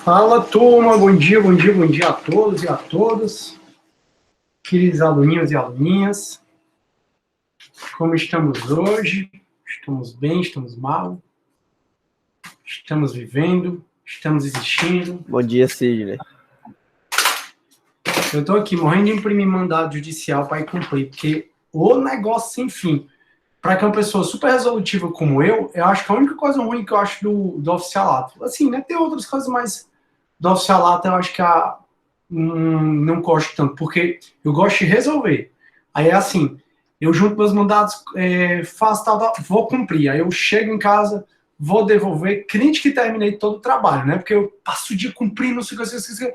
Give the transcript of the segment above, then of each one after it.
Fala, turma, bom dia, bom dia, bom dia a todos e a todas, queridos aluninhos e aluninhas, como estamos hoje? Estamos bem, estamos mal? Estamos vivendo? Estamos existindo? Bom dia, Sidney. Eu estou aqui morrendo de imprimir mandado judicial para ir cumprir, porque o negócio sem fim. Para que uma pessoa super resolutiva como eu acho que a única coisa ruim que eu acho do oficialato, assim, né, tem outras coisas, mas do oficialato eu acho que não gosto tanto, porque eu gosto de resolver. Aí é assim, eu junto meus mandados, faço tal, vou cumprir. Aí eu chego em casa, vou devolver, crente que terminei todo o trabalho, né? Porque eu passo o dia cumprindo, não sei o que.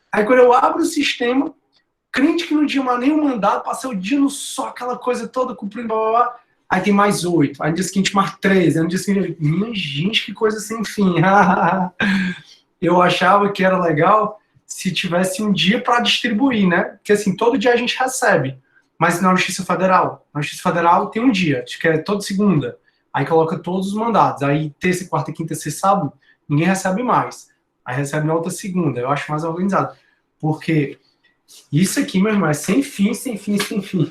Aí quando eu abro o sistema, crente que não tinha mais nenhum mandado, passei o dia no só aquela coisa toda cumprindo, blá, blá, blá. Aí tem mais 8, aí no dia seguinte mais 13, aí no dia seguinte, minha gente, que coisa sem fim. Eu achava que era legal se tivesse um dia para distribuir, né? Porque assim, todo dia a gente recebe. Mas na Justiça Federal tem um dia, acho que é toda segunda. Aí coloca todos os mandados. Aí terça, quarta, quinta, sexta, sábado, ninguém recebe mais. Aí recebe na outra segunda. Eu acho mais organizado. Porque isso aqui, meu irmão, é sem fim, sem fim, sem fim.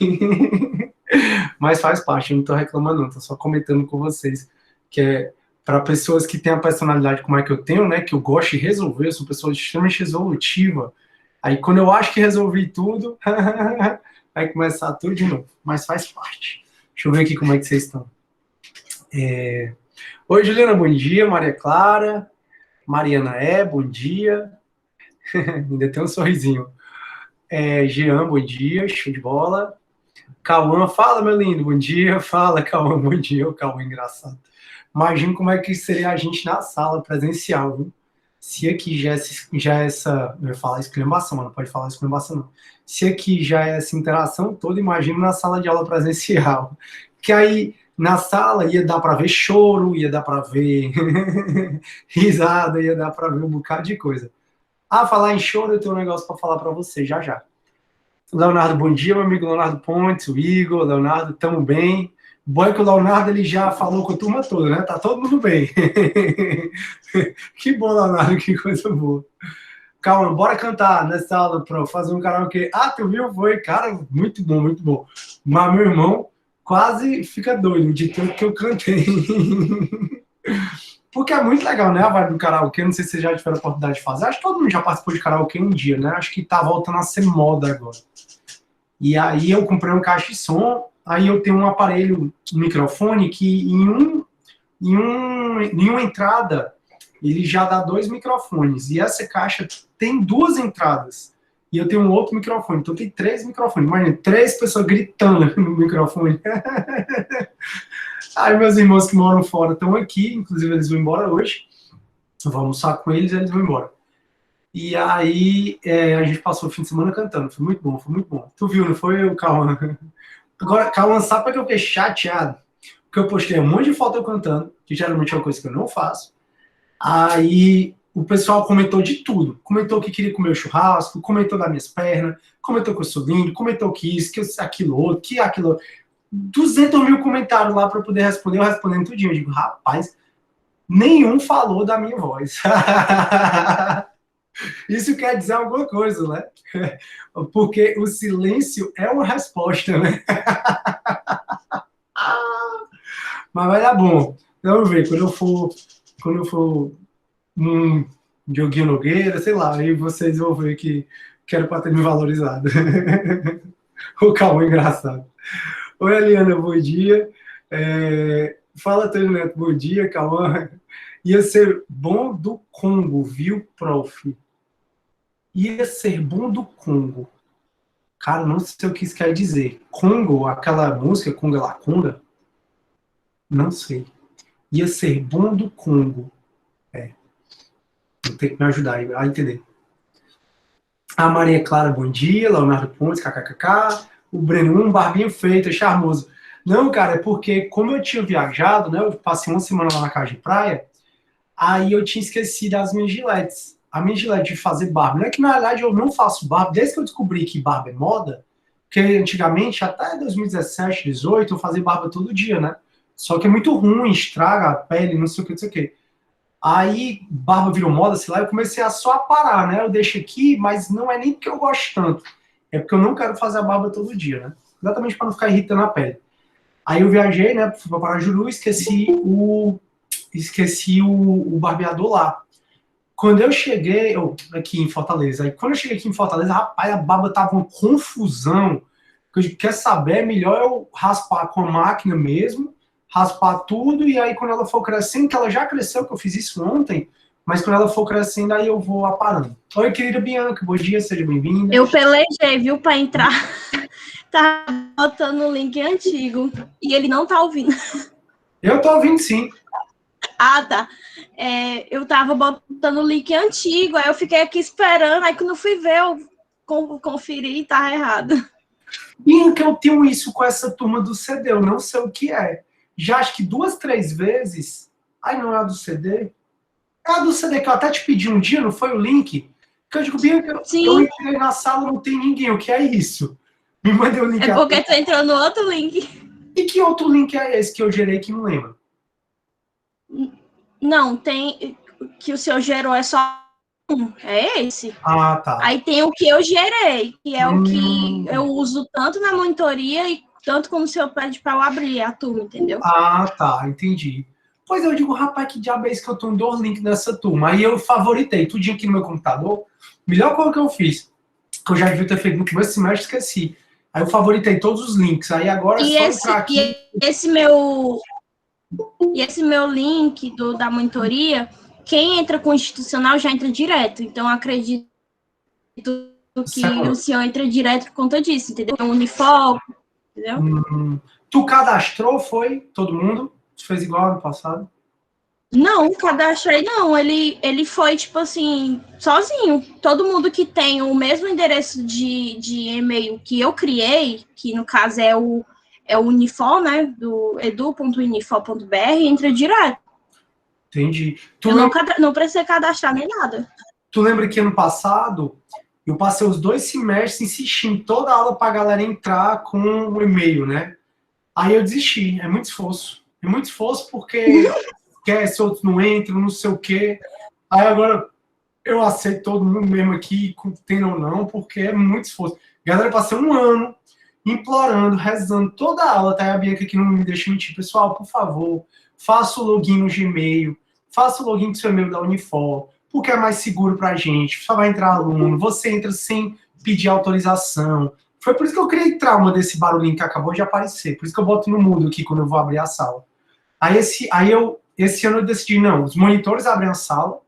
Mas faz parte, eu não tô reclamando, não. Tô só comentando com vocês que é para pessoas que têm a personalidade como é que eu tenho, né, que eu gosto de resolver, eu sou uma pessoa extremamente resolutiva. Aí quando eu acho que resolvi tudo, vai começar tudo de novo, mas faz parte. Deixa eu ver aqui como é que vocês estão. Oi, Juliana, bom dia. Maria Clara, Mariana bom dia. Ainda tem um sorrisinho. Jean, bom dia, show de bola. Cauã, fala, meu lindo, bom dia. Fala, Cauã, bom dia. O Cauã, engraçado. Imagino como é que seria a gente na sala presencial, viu? Se aqui já é essa. Eu ia falar exclamação, mas não pode falar exclamação, não. Se aqui já é essa interação toda, imagino na sala de aula presencial. Que aí, na sala, ia dar para ver choro, ia dar para ver risada, ia dar para ver um bocado de coisa. Falar em choro, eu tenho um negócio para falar para você já já. Leonardo, bom dia, meu amigo Leonardo Pontes, o Igor, Leonardo, tamo bem. Bom é que o Leonardo ele já falou com a turma toda, né? Tá todo mundo bem. Que bom, Leonardo, que coisa boa. Calma, bora cantar nessa aula para fazer um karaokê. Tu viu? Foi, cara, muito bom, muito bom. Mas meu irmão quase fica doido de tanto que eu cantei. Porque é muito legal, né, a vibe do karaokê. Não sei se vocês já tiveram a oportunidade de fazer. Acho que todo mundo já participou de karaokê um dia, né? Acho que tá voltando a ser moda agora. E aí eu comprei um caixa de som, aí eu tenho um aparelho, um microfone que em uma entrada ele já dá 2 microfones. E essa caixa tem 2 entradas. E eu tenho um outro microfone. Então tem 3 microfones. Imagina, 3 pessoas gritando no microfone. Aí meus irmãos que moram fora estão aqui, inclusive eles vão embora hoje. Eu vou almoçar com eles e eles vão embora. E aí a gente passou o fim de semana cantando. Foi muito bom, foi muito bom. Tu viu, não foi, o Cauã? Agora, Cauã, sabe para que eu fiquei chateado? Porque eu postei um monte de foto eu cantando, que geralmente é uma coisa que eu não faço. Aí o pessoal comentou de tudo. Comentou que queria comer o churrasco, comentou das minhas pernas, comentou que eu sou lindo, comentou que isso, que aquilo outro, que aquilo outro. 200 mil comentários lá para poder responder, eu respondendo tudinho. Eu digo, rapaz, nenhum falou da minha voz. Isso quer dizer alguma coisa, né? Porque o silêncio é uma resposta, né? Mas vai dar bom. Vamos ver, quando eu for num Dioguinho Nogueira, sei lá, aí vocês vão ver que quero para ter me valorizado. O Cauã é engraçado. Oi, Eliana, bom dia. Fala, Antônio Neto, bom dia, Cauã. Ia ser bom do Congo, viu, prof? Ia ser bom do Congo. Cara, não sei o que isso quer dizer. Congo, aquela música, Conga La Conga? Não sei. Ia ser bom do Congo. Vou ter que me ajudar a entender. A Maria Clara, bom dia. Leonardo Pontes, kkkk. O Breno, barbinho feito, charmoso. Não, cara, é porque como eu tinha viajado, né, eu passei uma semana lá na casa de praia, aí eu tinha esquecido as minhas giletes. A minha gilete de fazer barba. Não é que, na verdade, eu não faço barba. Desde que eu descobri que barba é moda, porque antigamente, até 2017, 2018, eu fazia barba todo dia, né? Só que é muito ruim, estraga a pele, não sei o que, não sei o que. Aí, barba virou moda, sei lá, eu comecei a só parar, né? Eu deixo aqui, mas não é nem porque eu gosto tanto. É porque eu não quero fazer a barba todo dia, né? Exatamente para não ficar irritando a pele. Aí eu viajei, né? Fui para Parajuru, esqueci o barbeador lá. Quando eu cheguei, aqui em Fortaleza, aí quando eu cheguei aqui em Fortaleza, rapaz, a barba tava uma confusão. Eu digo, quer saber? É melhor eu raspar com a máquina mesmo, raspar tudo, e aí quando ela for crescendo, que ela já cresceu, que eu fiz isso ontem, mas quando ela for crescendo, aí eu vou aparando. Oi, querida Bianca, bom dia, seja bem-vinda. Eu pelejei, viu, para entrar. Tá botando o link antigo e ele não tá ouvindo. Eu tô ouvindo sim. Ah, tá. Eu tava botando o link antigo, aí eu fiquei aqui esperando, aí quando eu fui ver, eu conferi e tá errado. Bianca, eu tenho isso com essa turma do CD, eu não sei o que é. Já acho que 2, 3 vezes. Ai, não é a do CD? É a do CD que eu até te pedi um dia, não foi o link? Que eu digo, Bianca, eu Sim. entrei na sala, não tem ninguém, o que é isso? Me mandei o link. É porque tu entrou no outro link. E que outro link é esse que eu gerei que não lembro? Não, tem que o seu gerou é só um, é esse. Ah, tá. Aí tem o que eu gerei, que é o que eu uso tanto na monitoria e tanto como se eu pede para eu abrir a turma, entendeu? Ah, tá, entendi. Pois eu digo, rapaz, que diabo é esse que eu tô em 2 links nessa turma? Aí eu favoritei tudinho aqui no meu computador. Melhor coisa que eu fiz, que eu já devia ter feito no começo do semestre, esqueci. Aí eu favoritei todos os links. Aí agora é E só entrar aqui. esse meu link da monitoria, quem entra com o institucional já entra direto. Então, acredito que o senhor entra direto por conta disso, entendeu? O Unifoco, entendeu? Tu cadastrou, foi? Todo mundo? Tu fez igual ano passado? Não, cadastrei não. Ele foi, tipo assim, sozinho. Todo mundo que tem o mesmo endereço de e-mail que eu criei, que no caso é o Unifor, né? Do edu.unifor.br, entra direto. Entendi. Eu não precisei cadastrar nem nada. Tu lembra que ano passado eu passei os 2 semestres insistindo toda aula pra galera entrar com o e-mail, né? Aí eu desisti. É muito esforço. É muito esforço porque quer se outros não entram, não sei o quê. Aí agora eu aceito todo mundo mesmo aqui, tendo ou não, porque é muito esforço. Galera, passei um ano implorando, rezando toda a aula, tá? A Bianca aqui não me deixa mentir. Pessoal, por favor, faça o login no Gmail, faça o login com seu e-mail da Unifor, porque é mais seguro pra gente. Só vai entrar aluno, você entra sem pedir autorização. Foi por isso que eu criei trauma desse barulhinho que acabou de aparecer. Por isso que eu boto no mudo aqui quando eu vou abrir a sala. Esse ano eu decidi, não, os monitores abrem a sala,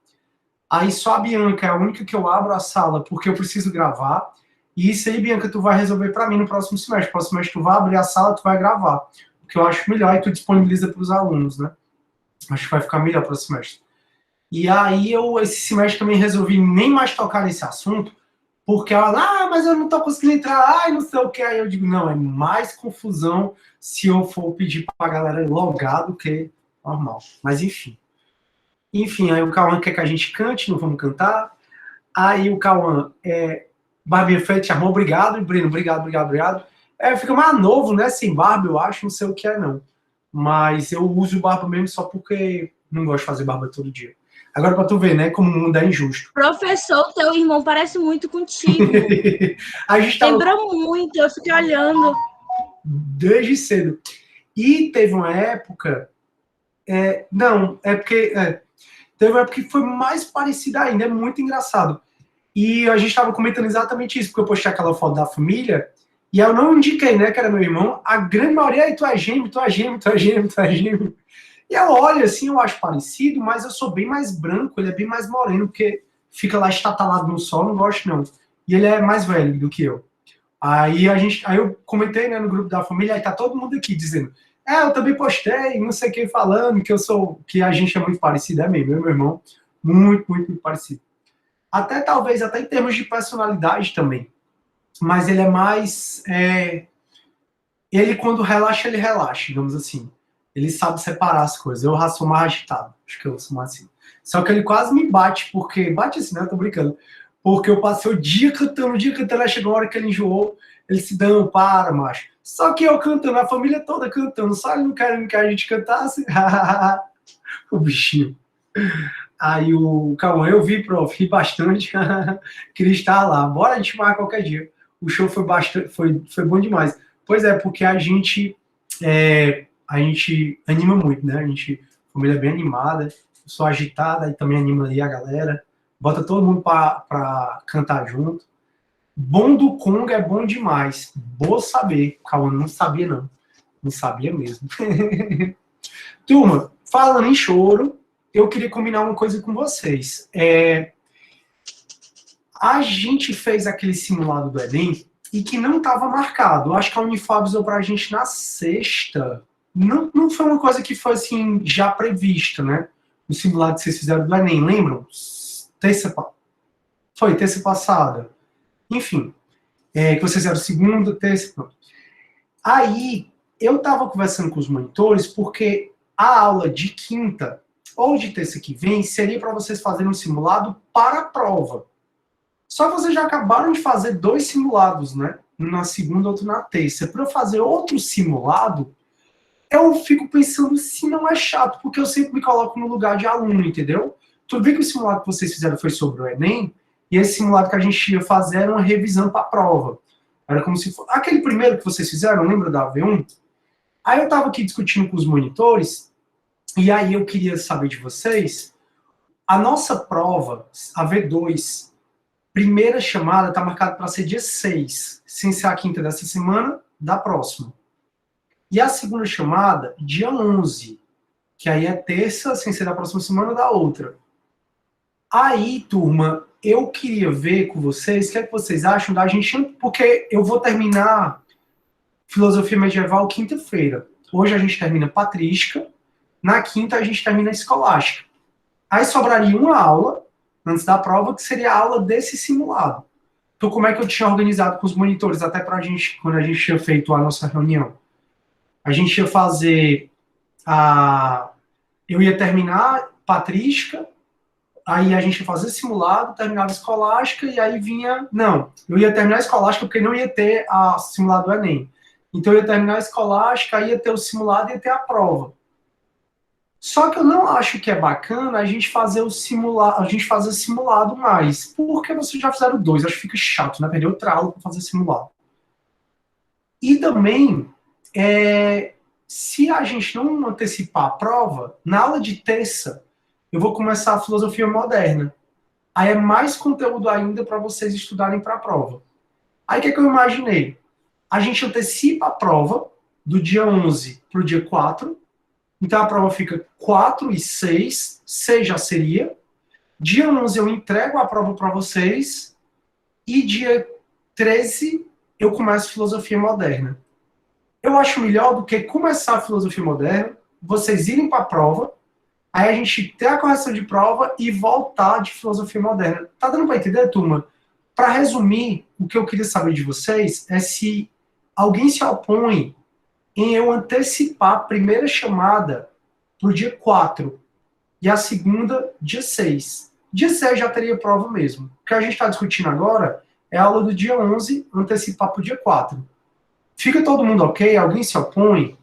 aí só a Bianca é a única que eu abro a sala porque eu preciso gravar. E isso aí, Bianca, tu vai resolver para mim no próximo semestre. No próximo semestre tu vai abrir a sala, tu vai gravar. O que eu acho melhor e tu disponibiliza para os alunos, né? Acho que vai ficar melhor para o semestre. E aí esse semestre também resolvi nem mais tocar nesse assunto, porque ela, mas eu não tô conseguindo entrar, não sei o que. Aí eu digo, não, é mais confusão se eu for pedir para a galera logar do que normal. Mas enfim. Enfim, aí o Cauã quer que a gente cante, não vamos cantar. Aí o Cauã, Barbie Feita chamou, obrigado, Breno, obrigado. Fica mais novo, né, sem barba, eu acho, não sei o que é, não. Mas eu uso barba mesmo só porque não gosto de fazer barba todo dia. Agora pra tu ver, né, como o mundo é injusto. Professor, teu irmão parece muito contigo. A gente tava... Lembra muito, eu fiquei olhando. Desde cedo. E teve uma época... Teve uma época que foi mais parecida ainda, é muito engraçado. E a gente estava comentando exatamente isso, porque eu postei aquela foto da família, e eu não indiquei, né, que era meu irmão. A grande maioria, aí tu é gêmeo. E eu olho assim, eu acho parecido, mas eu sou bem mais branco, ele é bem mais moreno, porque fica lá estatalado no sol, não gosto não. E ele é mais velho do que eu. Aí eu comentei, né, no grupo da família, aí tá todo mundo aqui dizendo, eu também postei, não sei quem falando, que a gente é muito parecido, é mesmo, eu e meu irmão, muito parecido. Talvez até em termos de personalidade também. Mas ele é mais... ele, quando relaxa, ele relaxa, digamos assim. Ele sabe separar as coisas. Eu sou mais agitado. Acho que eu sou mais assim. Só que ele quase me bate, porque... Bate assim, né? Tô brincando. Porque eu passei o dia cantando, aí chegou a hora que ele enjoou. Ele se dando, para, macho. Só que eu cantando, a família toda cantando. Só ele não quer a gente cantasse. O bichinho. Aí o Cauã, eu vi, prof, ri bastante, queria estar lá. Bora a gente marcar qualquer dia. O show foi bastante, foi bom demais. Pois é, porque a gente anima muito, né? A família é bem animada, eu sou agitada e também anima aí a galera. Bota todo mundo pra cantar junto. Bom do Congo é bom demais. Boa saber. Cauã não sabia, não. Não sabia mesmo. Turma, falando em choro, eu queria combinar uma coisa com vocês. A gente fez aquele simulado do Enem e que não estava marcado. Eu acho que a Unifab avisou para a gente na sexta. Não foi uma coisa que foi assim já prevista, né? O simulado que vocês fizeram do Enem, lembram? Foi terça passada. Enfim, que vocês fizeram segunda, terça. Pronto. Aí eu estava conversando com os monitores porque a aula de quinta ou de terça que vem seria para vocês fazerem um simulado para a prova. Só que vocês já acabaram de fazer 2 simulados, né? Um na segunda, outro na terça. Para eu fazer outro simulado, eu fico pensando se não é chato, porque eu sempre me coloco no lugar de aluno, entendeu? Tudo bem que o simulado que vocês fizeram foi sobre o Enem, e esse simulado que a gente ia fazer era uma revisão para a prova. Era como se fosse... Aquele primeiro que vocês fizeram, lembra da AV1? Aí eu estava aqui discutindo com os monitores, e aí eu queria saber de vocês, a nossa prova, a V2, primeira chamada está marcada para ser dia 6, sem ser a quinta dessa semana, da próxima. E a segunda chamada, dia 11, que aí é terça, sem ser da próxima semana, da outra. Aí, turma, eu queria ver com vocês, o que é que vocês acham da gente, porque eu vou terminar Filosofia Medieval quinta-feira. Hoje a gente termina Patrística, na quinta a gente termina Escolástica. Aí sobraria uma aula, antes da prova, que seria a aula desse simulado. Então, como é que eu tinha organizado com os monitores, até pra gente, quando a gente tinha feito a nossa reunião? A gente ia fazer eu ia terminar Patrística, aí a gente ia fazer simulado, terminava Escolástica, e aí vinha... Não, eu ia terminar a Escolástica porque não ia ter a simulado do Enem. Então, eu ia terminar a Escolástica, aí ia ter o simulado e ia ter a prova. Só que eu não acho que é bacana a gente fazer simulado mais, porque vocês já fizeram 2, acho que fica chato, né? Perder outra aula para fazer simulado. E também, se a gente não antecipar a prova, na aula de terça, eu vou começar a filosofia moderna. Aí é mais conteúdo ainda para vocês estudarem para a prova. Aí o que eu imaginei? A gente antecipa a prova do dia 11 para o dia 4, então a prova fica 4 e 6, 6 já seria. Dia 11 eu entrego a prova para vocês, e dia 13 eu começo filosofia moderna. Eu acho melhor do que começar a filosofia moderna, vocês irem para a prova, aí a gente ter a correção de prova e voltar de filosofia moderna. Tá dando para entender, turma? Para resumir, o que eu queria saber de vocês é se alguém se opõe em eu antecipar a primeira chamada para o dia 4 e a segunda, dia 6. Dia 6 já teria prova mesmo. O que a gente está discutindo agora é a aula do dia 11, antecipar para o dia 4. Fica todo mundo ok? Alguém se opõe?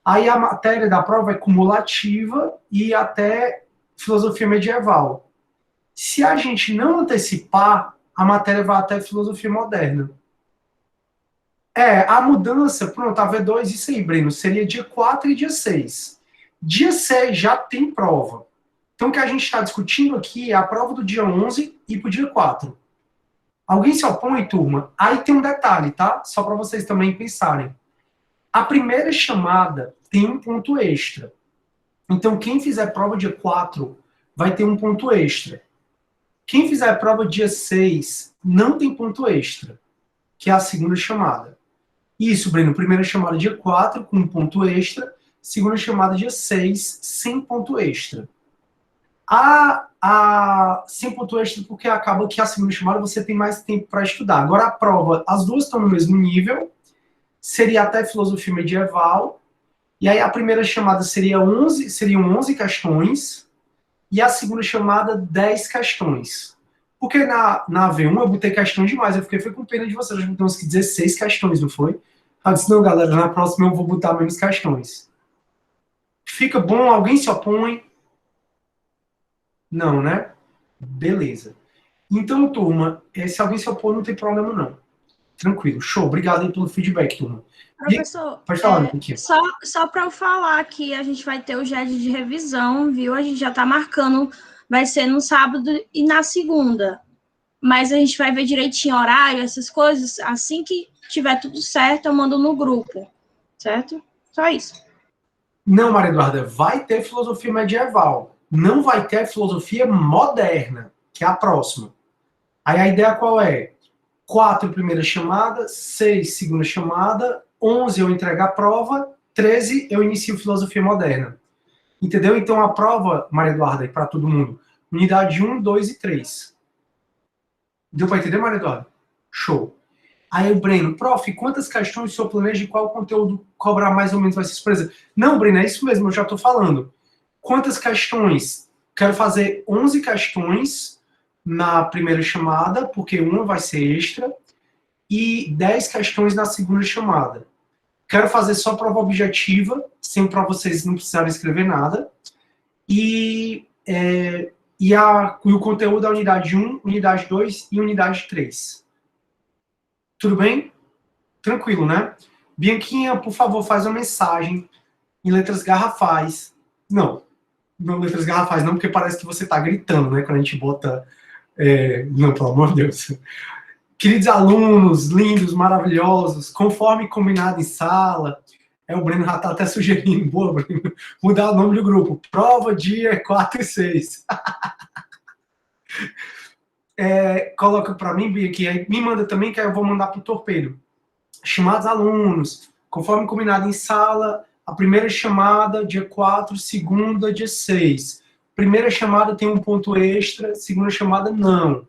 Aí a matéria da prova é cumulativa e até filosofia medieval. Se a gente não antecipar, a matéria vai até filosofia moderna. A mudança, pronto, a V2, isso aí, Breno, seria dia 4 e dia 6. Dia 6 já tem prova. Então, o que a gente está discutindo aqui é a prova do dia 11 e para o dia 4. Alguém se opõe, turma? Aí tem um detalhe, tá? Só para vocês também pensarem. A primeira chamada tem um ponto extra. Então, quem fizer prova dia 4 vai ter um ponto extra. Quem fizer prova dia 6 não tem ponto extra, que é a segunda chamada. Isso, Breno, primeira chamada dia 4 com um ponto extra, segunda chamada dia 6 sem ponto extra. Sem ponto extra porque acaba que a segunda chamada você tem mais tempo para estudar. Agora a prova, as duas estão no mesmo nível, seria até filosofia medieval, e aí a primeira chamada seriam 11 questões, e a segunda chamada 10 questões. Porque na V1 eu botei questões demais, eu fiquei com pena de vocês, eu botei uns 16 questões, não foi? Eu disse, não, galera, na próxima eu vou botar menos questões. Fica bom? Alguém se opõe? Não, né? Beleza. Então, turma, se alguém se opor, não tem problema, não. Tranquilo. Show. Obrigado aí pelo feedback, turma. E, Professor, pode falar, Niquinha. só para eu falar que a gente vai ter o GED de revisão, viu? A gente já está marcando, vai ser no sábado e na segunda. Mas a gente vai ver direitinho horário, essas coisas. Assim que tiver tudo certo, eu mando no grupo. Certo? Só isso. Não, Maria Eduarda, vai ter filosofia medieval. Não vai ter filosofia moderna, que é a próxima. Aí a ideia qual é? 4 primeira chamada, 6 segunda chamada, 11 eu entrego a prova, 13 eu inicio filosofia moderna. Entendeu? Então a prova, Maria Eduarda, e para todo mundo, unidade 1, 2 e 3. Deu para entender, Maria Eduarda? Show. Aí o Breno, prof, quantas questões o senhor planeja e qual conteúdo cobrar mais ou menos vai ser surpresa? Não, Breno, é isso mesmo, eu já estou falando. Quantas questões? Quero fazer 11 questões na primeira chamada, porque uma vai ser extra, e 10 questões na segunda chamada. Quero fazer só prova objetiva, sempre para vocês não precisarem escrever nada. E o conteúdo da unidade 1, unidade 2 e unidade 3. Tudo bem? Tranquilo, né? Bianquinha, por favor, faz uma mensagem em letras garrafais. Não letras garrafais não, porque parece que você está gritando, né? Quando a gente bota... não, pelo amor de Deus. Queridos alunos, lindos, maravilhosos, conforme combinado em sala, o Breno já está até sugerindo, boa, Breno, mudar o nome do grupo. Prova dia 4 e 6. Coloca para mim, Bianquinha, aí me manda também, que aí eu vou mandar para o torpedo. Chamados alunos, conforme combinado em sala, a primeira chamada, dia 4, segunda, dia 6. Primeira chamada tem um ponto extra, segunda chamada não.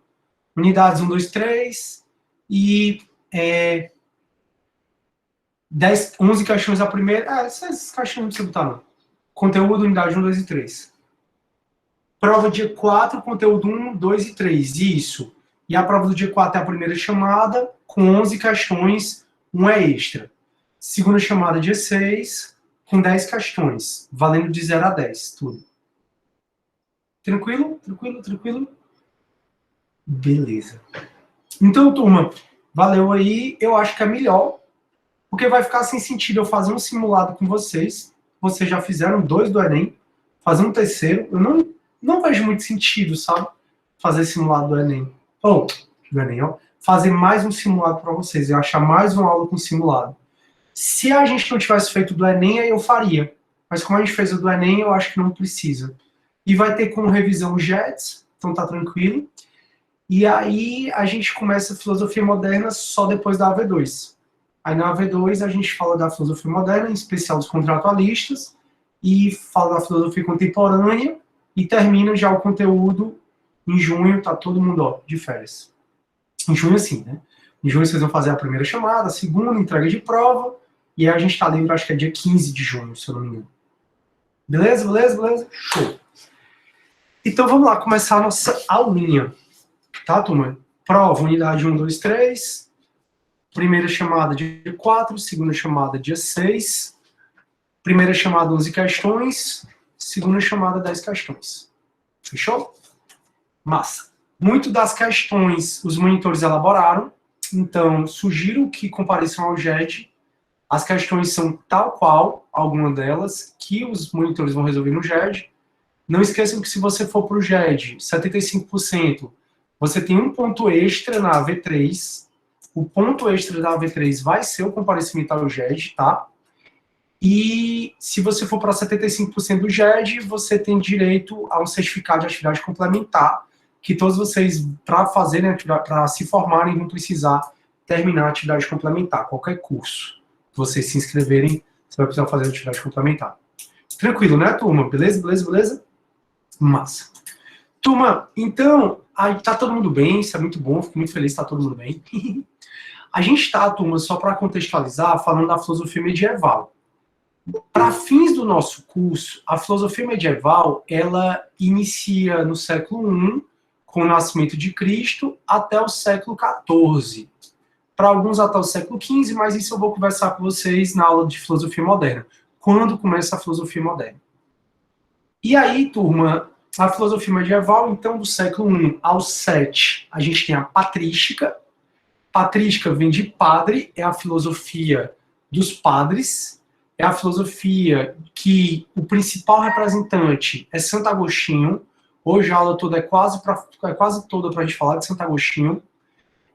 Unidades 1, 2, 3 e 11 caixões a primeira. Essas caixões não precisa botar, não. Conteúdo, unidade 1, 2 e 3. Prova dia 4, conteúdo 1, 2 e 3. Isso. E a prova do dia 4 é a primeira chamada, com 11 caixões, um é extra. Segunda chamada, dia 6, com 10 questões, valendo de 0 a 10, tudo. Tranquilo? Tranquilo? Tranquilo? Beleza. Então, turma, valeu aí. Eu acho que é melhor, porque vai ficar sem sentido eu fazer um simulado com vocês. Vocês já fizeram 2 do Enem, fazer um terceiro. Eu não vejo muito sentido, sabe? Fazer simulado do Enem. Do Enem, ó. Fazer mais um simulado para vocês. Eu achar mais uma aula com simulado. Se a gente não tivesse feito do Enem, aí eu faria. Mas como a gente fez o do Enem, eu acho que não precisa. E vai ter como revisão o JETS, então tá tranquilo. E aí a gente começa a filosofia moderna só depois da AV2. Aí na AV2 a gente fala da filosofia moderna, em especial dos contratualistas, e fala da filosofia contemporânea, e termina já o conteúdo em junho, tá todo mundo, ó, de férias. Em junho, sim, né? Em junho vocês vão fazer a primeira chamada, a segunda, entrega de prova, e aí a gente tá livre, acho que é dia 15 de junho, se eu não me engano. Beleza, beleza, beleza? Show. Então vamos lá, começar a nossa aulinha. Tá, turma? Prova, unidade 1, 2, 3. Primeira chamada dia 4, segunda chamada dia 6. Primeira chamada 11 questões, segunda chamada 10 questões. Fechou? Massa. Muito das questões os monitores elaboraram, então sugiro que compareçam ao GED. As questões são tal qual, alguma delas, que os monitores vão resolver no GED. Não esqueçam que se você for para o GED, 75%, você tem um ponto extra na AV3. O ponto extra da AV3 vai ser o comparecimento ao GED, tá? E se você for para 75% do GED, você tem direito a um certificado de atividade complementar, que todos vocês, para fazerem, para se formarem, vão precisar terminar a atividade complementar, qualquer curso que vocês se inscreverem, você vai precisar fazer a atividade complementar. Tranquilo, né, turma? Beleza, beleza, beleza? Massa. Turma, então, aí tá todo mundo bem, isso é muito bom, fico muito feliz que tá todo mundo bem. A gente está, turma, só para contextualizar, falando da filosofia medieval. Para fins do nosso curso, a filosofia medieval, ela inicia no século I, com o nascimento de Cristo, até o século XIV. Para alguns até o século XV, mas isso eu vou conversar com vocês na aula de filosofia moderna. Quando começa a filosofia moderna? E aí, turma, A filosofia medieval, então, do século I ao VII, a gente tem a patrística. Patrística vem de padre, é a filosofia dos padres, é a filosofia que o principal representante é Santo Agostinho. Hoje a aula toda é quase toda para a gente falar de Santo Agostinho.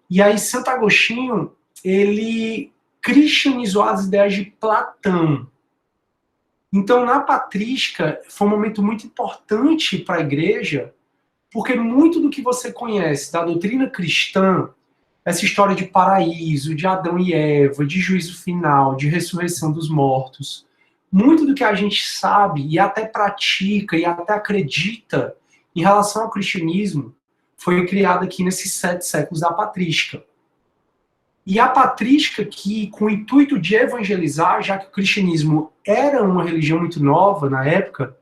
E aí Santo Agostinho, ele cristianizou as ideias de Platão. Então, na patrística, foi um momento muito importante para a igreja, porque muito do que você conhece da doutrina cristã, essa história de paraíso, de Adão e Eva, de juízo final, de ressurreição dos mortos, muito do que a gente sabe e até pratica e até acredita em relação ao cristianismo foi criado aqui nesses 7 séculos da patrística. E a patrística que, com o intuito de evangelizar, já que o cristianismo era uma religião muito nova na época,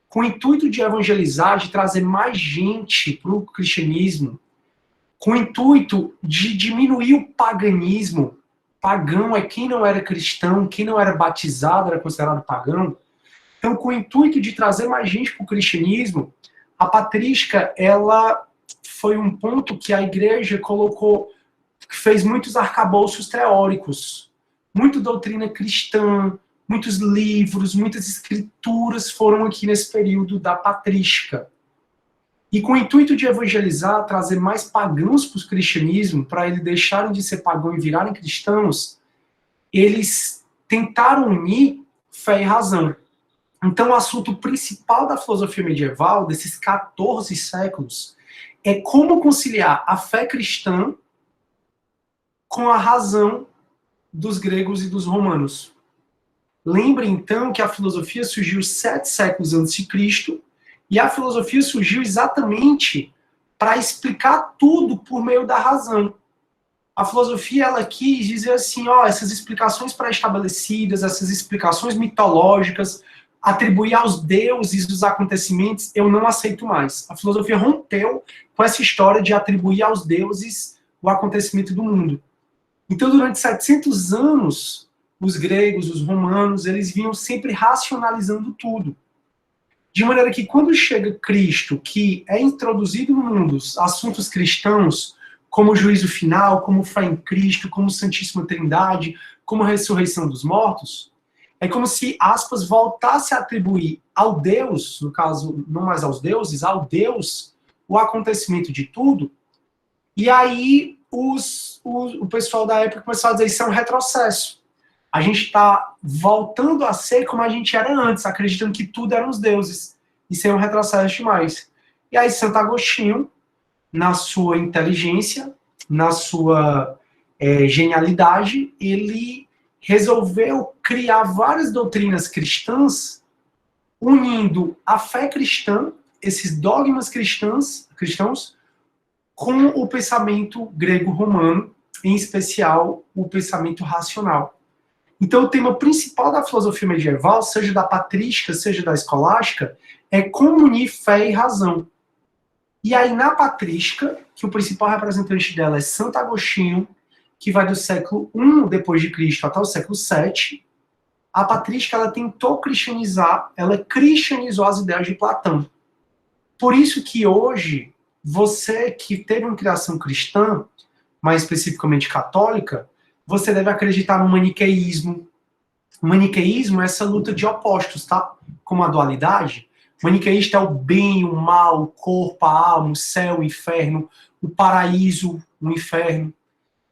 com o intuito de evangelizar, de trazer mais gente para o cristianismo, com o intuito de diminuir o paganismo. Pagão é quem não era cristão, quem não era batizado era considerado pagão. Então, com o intuito de trazer mais gente para o cristianismo, a patrística, ela foi um ponto que a igreja colocou, que fez muitos arcabouços teóricos, muita doutrina cristã, muitos livros, muitas escrituras foram aqui nesse período da patrística. E com o intuito de evangelizar, trazer mais pagãos para o cristianismo, para eles deixarem de ser pagãos e virarem cristãos, eles tentaram unir fé e razão. Então, o assunto principal da filosofia medieval, desses 14 séculos, é como conciliar a fé cristã com a razão dos gregos e dos romanos. Lembre, então, que a filosofia surgiu 7 séculos antes de Cristo, e a filosofia surgiu exatamente para explicar tudo por meio da razão. A filosofia, ela quis dizer assim, essas explicações pré-estabelecidas, essas explicações mitológicas, atribuir aos deuses os acontecimentos, eu não aceito mais. A filosofia rompeu com essa história de atribuir aos deuses o acontecimento do mundo. Então, durante 700 anos, os gregos, os romanos, eles vinham sempre racionalizando tudo. De maneira que, quando chega Cristo, que é introduzido no mundo assuntos cristãos, como o juízo final, como fé em Cristo, como Santíssima Trindade, como a ressurreição dos mortos, é como se, aspas, voltasse a atribuir ao Deus, no caso, não mais aos deuses, ao Deus, o acontecimento de tudo. E aí, o pessoal da época começou a dizer, isso é um retrocesso. A gente está voltando a ser como a gente era antes, acreditando que tudo eram os deuses. Isso é um retrocesso demais. E aí Santo Agostinho, na sua inteligência, na sua genialidade, ele resolveu criar várias doutrinas cristãs, unindo a fé cristã, esses dogmas cristãos, com o pensamento grego-romano, em especial o pensamento racional. Então, o tema principal da filosofia medieval, seja da patrística, seja da escolástica, é como unir fé e razão. E aí, na patrística, que o principal representante dela é Santo Agostinho, que vai do século I depois de Cristo até o século VII, a patrística ela tentou cristianizar, ela cristianizou as ideias de Platão. Por isso que hoje, você que teve uma criação cristã, mais especificamente católica, você deve acreditar no maniqueísmo. O maniqueísmo é essa luta de opostos, tá? Como a dualidade. O maniqueísta é o bem, o mal, o corpo, a alma, o céu, o inferno, o paraíso, o inferno.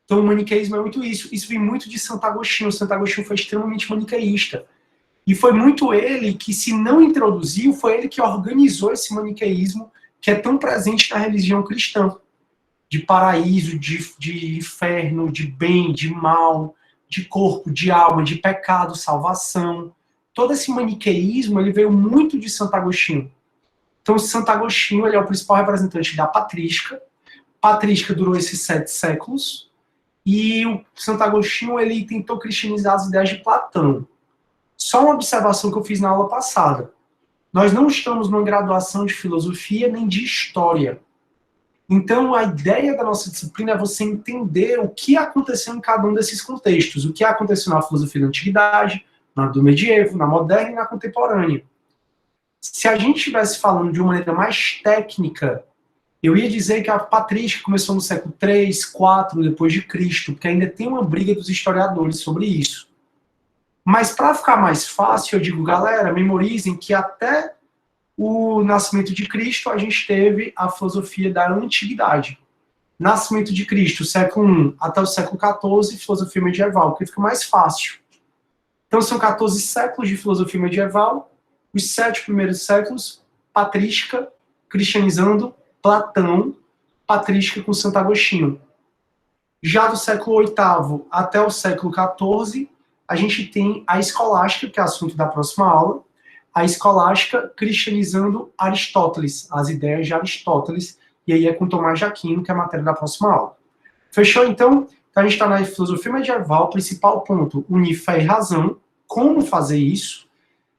Então o maniqueísmo é muito isso. Isso vem muito de Santo Agostinho. Santo Agostinho foi extremamente maniqueísta. E foi muito ele que, se não introduziu, foi ele que organizou esse maniqueísmo que é tão presente na religião cristã. De paraíso, de inferno, de bem, de mal, de corpo, de alma, de pecado, salvação. Todo esse maniqueísmo ele veio muito de Santo Agostinho. Então, Santo Agostinho ele é o principal representante da patrística. Patrística durou esses 7 séculos. E o Santo Agostinho ele tentou cristianizar as ideias de Platão. Só uma observação que eu fiz na aula passada. Nós não estamos numa graduação de filosofia nem de história. Então, a ideia da nossa disciplina é você entender o que aconteceu em cada um desses contextos. O que aconteceu na filosofia da antiguidade, na do medievo, na moderna e na contemporânea. Se a gente estivesse falando de uma maneira mais técnica, eu ia dizer que a patrística começou no século 3, 4 depois de Cristo, porque ainda tem uma briga dos historiadores sobre isso. Mas para ficar mais fácil, eu digo, galera, memorizem que até o nascimento de Cristo a gente teve a filosofia da antiguidade. Nascimento de Cristo, século I até o século XIV, filosofia medieval, porque fica mais fácil. Então são 14 séculos de filosofia medieval, os 7 primeiros séculos, patrística, cristianizando, Platão, patrística com Santo Agostinho. Já do século VIII até o século XIV, a gente tem a escolástica, que é assunto da próxima aula, a escolástica cristianizando Aristóteles, as ideias de Aristóteles, e aí é com Tomás de Aquino, que é a matéria da próxima aula. Fechou, então? Então a gente está na filosofia medieval, principal ponto, unir fé e razão. Como fazer isso?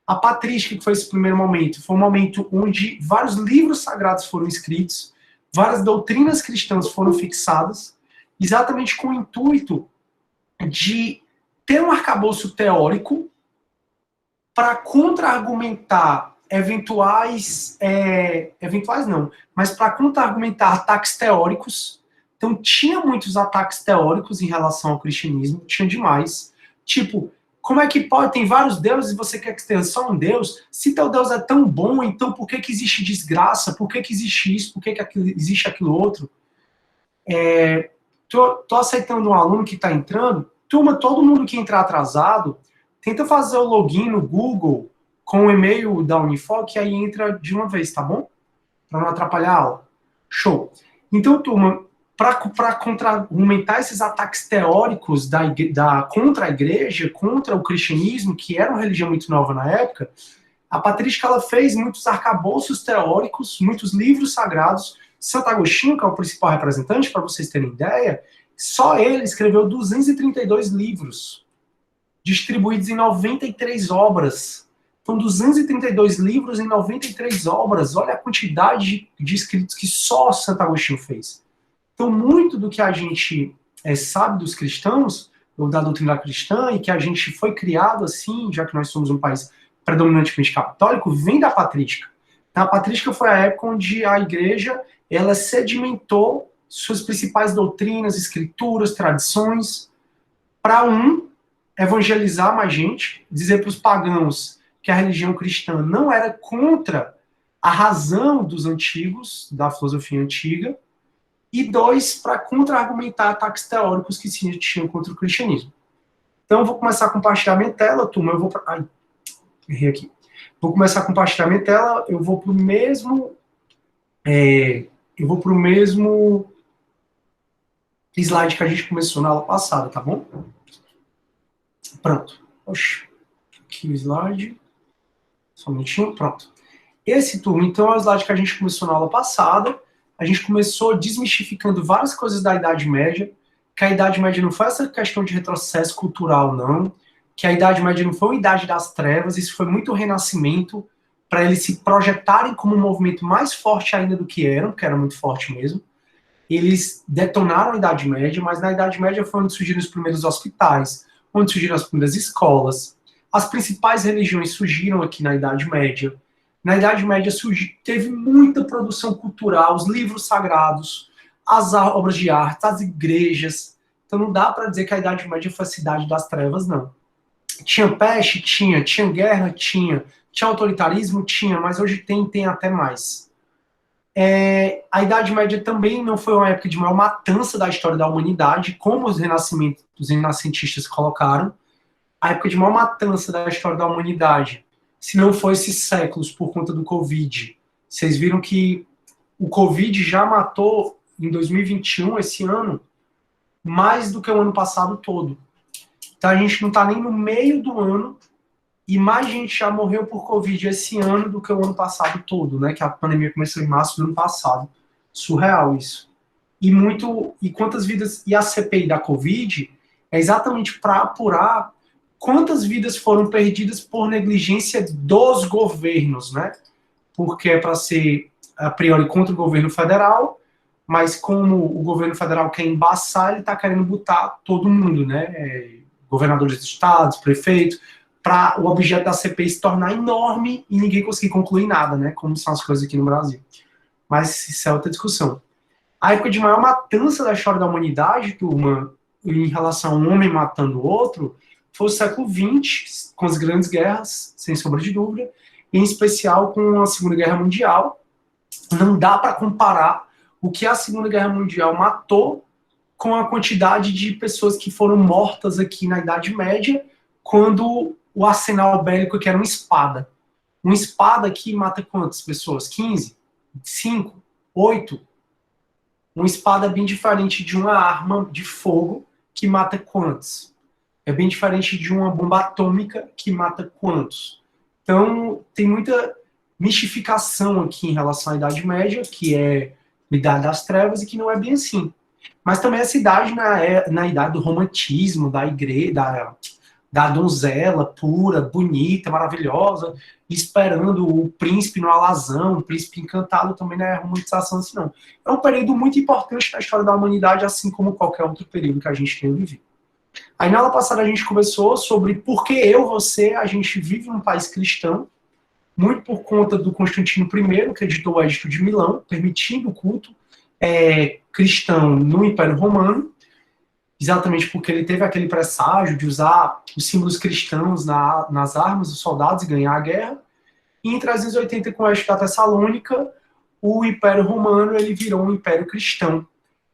A patrística, que foi esse primeiro momento, foi um momento onde vários livros sagrados foram escritos, várias doutrinas cristãs foram fixadas, exatamente com o intuito de ter um arcabouço teórico para contra-argumentar mas para contra-argumentar ataques teóricos. Então tinha muitos ataques teóricos em relação ao cristianismo, tinha demais. Tipo, como é que pode, tem vários deuses e você quer que tenha só um Deus? Se teu Deus é tão bom, então por que existe desgraça? Por que existe isso? Por que existe aquilo outro? Tô aceitando um aluno que está entrando. Turma, todo mundo que entrar atrasado, tenta fazer o login no Google com o e-mail da Unifoc, e aí entra de uma vez, tá bom? Para não atrapalhar a aula. Show. Então, turma, para contra-argumentar esses ataques teóricos contra a igreja, contra o cristianismo, que era uma religião muito nova na época, a patrística ela fez muitos arcabouços teóricos, muitos livros sagrados. Santo Agostinho, que é o principal representante, para vocês terem ideia, só ele escreveu 232 livros, distribuídos em 93 obras. Então, 232 livros em 93 obras. Olha a quantidade de escritos que só Santo Agostinho fez. Então, muito do que a gente sabe dos cristãos, ou da doutrina cristã, e que a gente foi criado assim, já que nós somos um país predominantemente católico, vem da patrística. Então, a patrística foi a época onde a igreja ela sedimentou suas principais doutrinas, escrituras, tradições, para evangelizar mais gente, dizer para os pagãos que a religião cristã não era contra a razão dos antigos, da filosofia antiga, e 2, para contra-argumentar ataques teóricos que se tinham contra o cristianismo. Então, eu vou começar a compartilhar minha tela, turma, errei aqui. Vou começar a compartilhar minha tela, eu vou para o mesmo slide que a gente começou na aula passada, tá bom? Pronto. Oxi. Aqui o slide. Só um minutinho. Pronto. Esse, turma, então, é o slide que a gente começou na aula passada. A gente começou desmistificando várias coisas da Idade Média, que a Idade Média não foi essa questão de retrocesso cultural, não. Que a Idade Média não foi uma Idade das Trevas, isso foi muito renascimento, para eles se projetarem como um movimento mais forte ainda do que eram, que era muito forte mesmo. Eles detonaram a Idade Média, mas na Idade Média foi onde surgiram os primeiros hospitais, onde surgiram as primeiras escolas. As principais religiões surgiram aqui na Idade Média. Na Idade Média teve muita produção cultural, os livros sagrados, as obras de arte, as igrejas. Então não dá para dizer que a Idade Média foi a cidade das trevas, não. Tinha peste? Tinha guerra? Tinha autoritarismo? Tinha, mas hoje tem até mais. A Idade Média também não foi uma época de maior matança da história da humanidade, como os renascentistas colocaram. A época de maior matança da história da humanidade, se não foi esses séculos por conta do Covid. Vocês viram que o Covid já matou, em 2021, esse ano, mais do que o ano passado todo. Então a gente não está nem no meio do ano e mais gente já morreu por Covid esse ano do que o ano passado todo, né? Que a pandemia começou em março do ano passado. Surreal isso. E quantas vidas... E a CPI da Covid é exatamente para apurar quantas vidas foram perdidas por negligência dos governos, né? Porque é para ser, a priori, contra o governo federal, mas como o governo federal quer embaçar, ele está querendo botar todo mundo, né? Governadores de estados, prefeitos, para o objeto da CPI se tornar enorme e ninguém conseguir concluir nada, né? Como são as coisas aqui no Brasil. Mas isso é outra discussão. A época de maior matança da história da humanidade, turma, em relação a um homem matando o outro, foi o século XX, com as grandes guerras, sem sombra de dúvida, em especial com a Segunda Guerra Mundial. Não dá para comparar o que a Segunda Guerra Mundial matou com a quantidade de pessoas que foram mortas aqui na Idade Média, quando o arsenal bélico que era uma espada. Uma espada que mata quantas pessoas? 15? 5? 8? Uma espada é bem diferente de uma arma de fogo que mata quantos? É bem diferente de uma bomba atômica que mata quantos? Então, tem muita mistificação aqui em relação à Idade Média, que é a Idade das Trevas, e que não é bem assim. Mas também essa idade na idade do romantismo, da igreja, da donzela pura, bonita, maravilhosa, esperando o príncipe no alazão, o príncipe encantado, também não é romantização assim, não. É um período muito importante na história da humanidade, assim como qualquer outro período que a gente tenha vivido. Aí na aula passada a gente conversou sobre por que a gente vive num país cristão, muito por conta do Constantino I, que editou o Edito de Milão, permitindo o culto cristão no Império Romano, exatamente porque ele teve aquele presságio de usar os símbolos cristãos nas armas dos soldados e ganhar a guerra. E em 380, com o Edito da Tessalônica, o Império Romano ele virou um império cristão.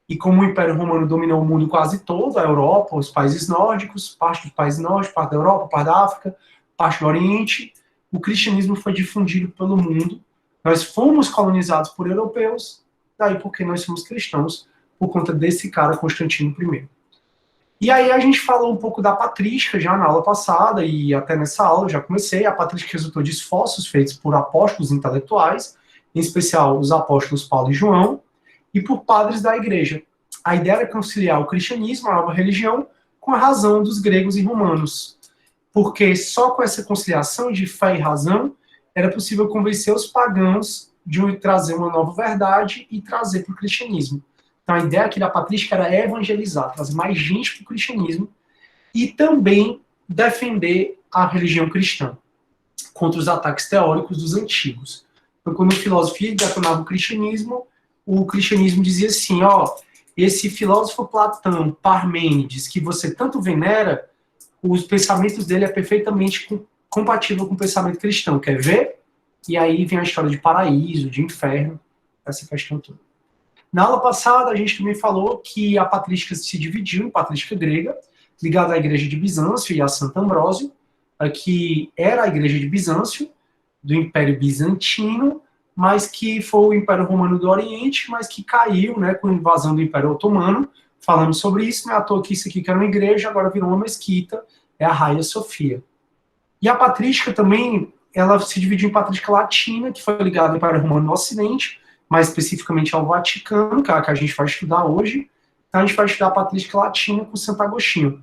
E como o Império Romano dominou o mundo quase todo, a Europa, os países nórdicos, parte dos países nórdicos, parte da Europa, parte da África, parte do Oriente, o cristianismo foi difundido pelo mundo. Nós fomos colonizados por europeus, daí porque nós somos cristãos, por conta desse cara, Constantino I. E aí a gente falou um pouco da patrística já na aula passada, e até nessa aula eu já comecei. A patrística resultou de esforços feitos por apóstolos intelectuais, em especial os apóstolos Paulo e João, e por padres da igreja. A ideia era conciliar o cristianismo, a nova religião, com a razão dos gregos e romanos. Porque só com essa conciliação de fé e razão era possível convencer os pagãos de trazer uma nova verdade e trazer para o cristianismo. Então a ideia aqui da patrística era evangelizar, trazer mais gente para o cristianismo e também defender a religião cristã contra os ataques teóricos dos antigos. Então quando o filósofo detonava o cristianismo dizia assim, esse filósofo Platão, Parmênides, que você tanto venera, os pensamentos dele é perfeitamente compatível com o pensamento cristão. Quer ver? E aí vem a história de paraíso, de inferno, essa questão toda. Na aula passada, a gente também falou que a patrística se dividiu em patrística grega, ligada à igreja de Bizâncio e a Santo Ambrósio, que era a igreja de Bizâncio, do Império Bizantino, mas que foi o Império Romano do Oriente, mas que caiu, né, com a invasão do Império Otomano. Falamos sobre isso, não é à toa que isso aqui que era uma igreja, agora virou uma mesquita, é a Hagia Sophia. E a patrística também, ela se dividiu em patrística latina, que foi ligada ao Império Romano no Ocidente, mais especificamente ao Vaticano, que é a que a gente vai estudar hoje. Então a gente vai estudar a patrística latina com Santo Agostinho.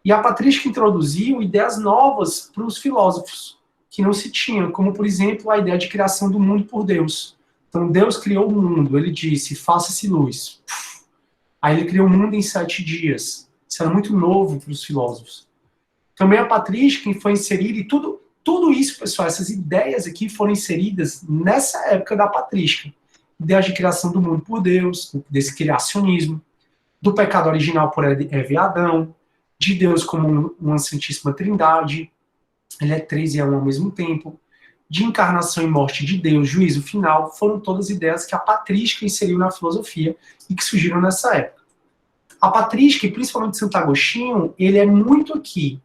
E a patrística introduziu ideias novas para os filósofos, que não se tinham, como, por exemplo, a ideia de criação do mundo por Deus. Então, Deus criou o mundo, ele disse, faça-se luz. Aí ele criou o mundo em 7 dias. Isso era muito novo para os filósofos. Também a patrística foi inserida, e tudo isso, pessoal, essas ideias aqui foram inseridas nessa época da patrística. Ideias de criação do mundo por Deus, desse criacionismo, do pecado original por Eva e Adão, de Deus como uma santíssima trindade, ele é 3 e é 1 ao mesmo tempo, de encarnação e morte de Deus, juízo final, foram todas ideias que a patrística inseriu na filosofia e que surgiram nessa época. A patrística, e principalmente Santo Agostinho, ele é muito aqui.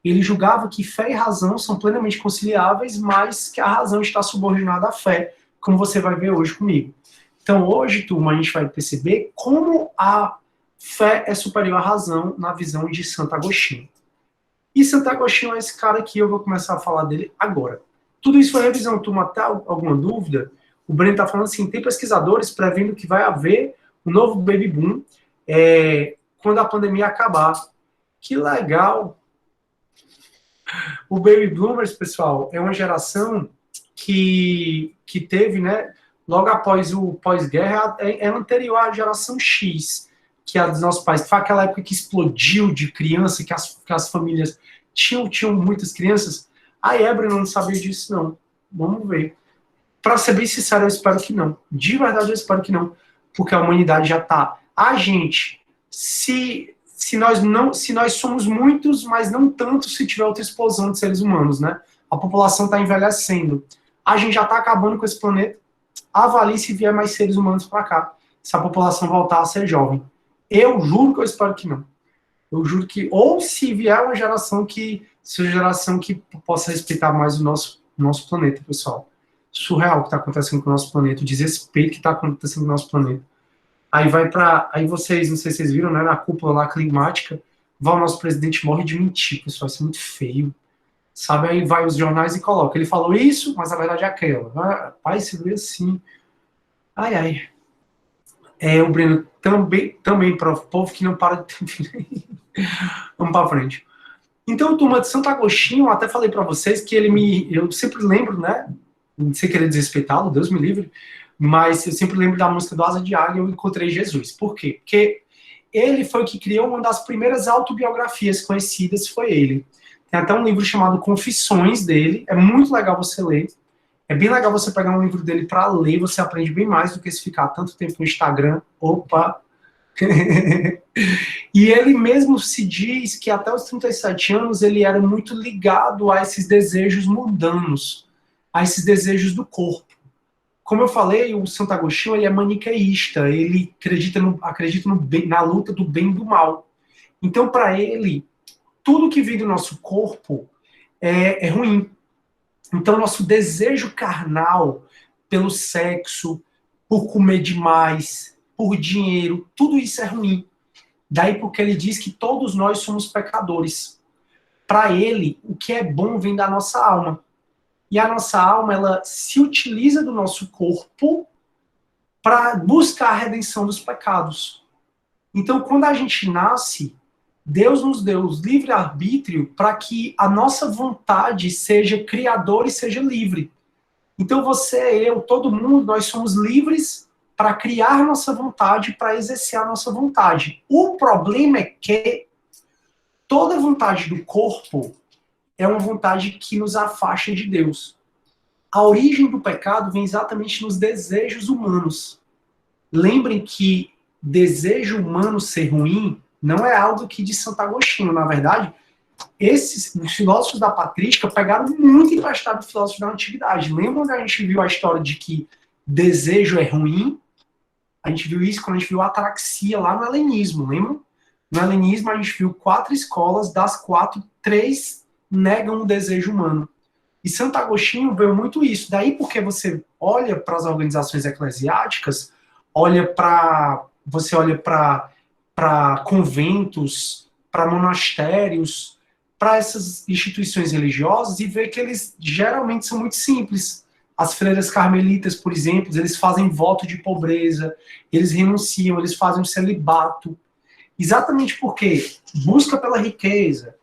Ele julgava que fé e razão são plenamente conciliáveis, mas que a razão está subordinada à fé, como você vai ver hoje comigo. Então hoje, turma, a gente vai perceber como a fé é superior à razão na visão de Santo Agostinho. E Santo Agostinho é esse cara aqui, eu vou começar a falar dele agora. Tudo isso foi revisão, turma, até alguma dúvida? O Breno está falando assim, tem pesquisadores prevendo que vai haver um novo baby boom quando a pandemia acabar. Que legal! O Baby Boomers, pessoal, é uma geração que teve, né, logo após o pós-guerra, é anterior à geração X, que é a dos nossos pais, que foi aquela época que explodiu de criança, que as famílias tinham muitas crianças? A Ebra não sabia disso, não. Vamos ver. Para ser bem sincero, eu espero que não. De verdade, eu espero que não. Porque a humanidade já está. A gente, se nós somos muitos, mas não tanto se tiver outra explosão de seres humanos, né? A população está envelhecendo. A gente já está acabando com esse planeta. Avalie se vier mais seres humanos para cá. Se a população voltar a ser jovem. Eu juro que eu espero que não. Eu juro que, ou se vier uma geração que seja uma geração que possa respeitar mais o nosso planeta, pessoal. Surreal o que está acontecendo com o nosso planeta, o desrespeito que está acontecendo com o nosso planeta. Aí vocês, não sei se vocês viram, né, na cúpula lá climática, o nosso presidente morre de mentir, pessoal, isso é muito feio. Sabe, aí vai os jornais e coloca, ele falou isso, mas a verdade é aquela. Pai, se vê assim. Ai, ai. O Breno também para o povo que não para de... Vamos para frente. Então, turma de Santo Agostinho, eu até falei para vocês que eu sempre lembro, né, sem querer desrespeitá-lo, Deus me livre, mas eu sempre lembro da música do Asa de Águia, Eu Encontrei Jesus. Por quê? Porque ele foi o que criou uma das primeiras autobiografias conhecidas, foi ele. Tem até um livro chamado Confissões dele, é muito legal você ler. É bem legal você pegar um livro dele para ler, você aprende bem mais do que se ficar tanto tempo no Instagram. Opa! E ele mesmo se diz que até os 37 anos ele era muito ligado a esses desejos mundanos, a esses desejos do corpo. Como eu falei, o Santo Agostinho ele é maniqueísta, ele acredita na luta do bem e do mal. Então, para ele, tudo que vem do nosso corpo é ruim. Então, nosso desejo carnal pelo sexo, por comer demais, por dinheiro, tudo isso é ruim. Daí porque ele diz que todos nós somos pecadores. Para ele, o que é bom vem da nossa alma. E a nossa alma, ela se utiliza do nosso corpo para buscar a redenção dos pecados. Então, quando a gente nasce, Deus nos deu o livre-arbítrio para que a nossa vontade seja criadora e seja livre. Então você, eu, todo mundo, nós somos livres para criar nossa vontade, para exercer a nossa vontade. O problema é que toda vontade do corpo é uma vontade que nos afasta de Deus. A origem do pecado vem exatamente nos desejos humanos. Lembrem que desejo humano ser ruim não é algo que de Santo Agostinho. Na verdade, esses filósofos da patrística pegaram muito emprestado dos filósofos da antiguidade. Lembram que a gente viu a história de que desejo é ruim? A gente viu isso quando a gente viu a ataraxia lá no helenismo, lembram? No helenismo a gente viu 4 escolas, das 4, 3 negam o desejo humano. E Santo Agostinho veio muito isso. Daí porque você olha para as organizações eclesiásticas, você olha para conventos, para monastérios, para essas instituições religiosas e vê que eles geralmente são muito simples. As freiras carmelitas, por exemplo, eles fazem voto de pobreza, eles renunciam, eles fazem o celibato. Exatamente porque busca pela riqueza,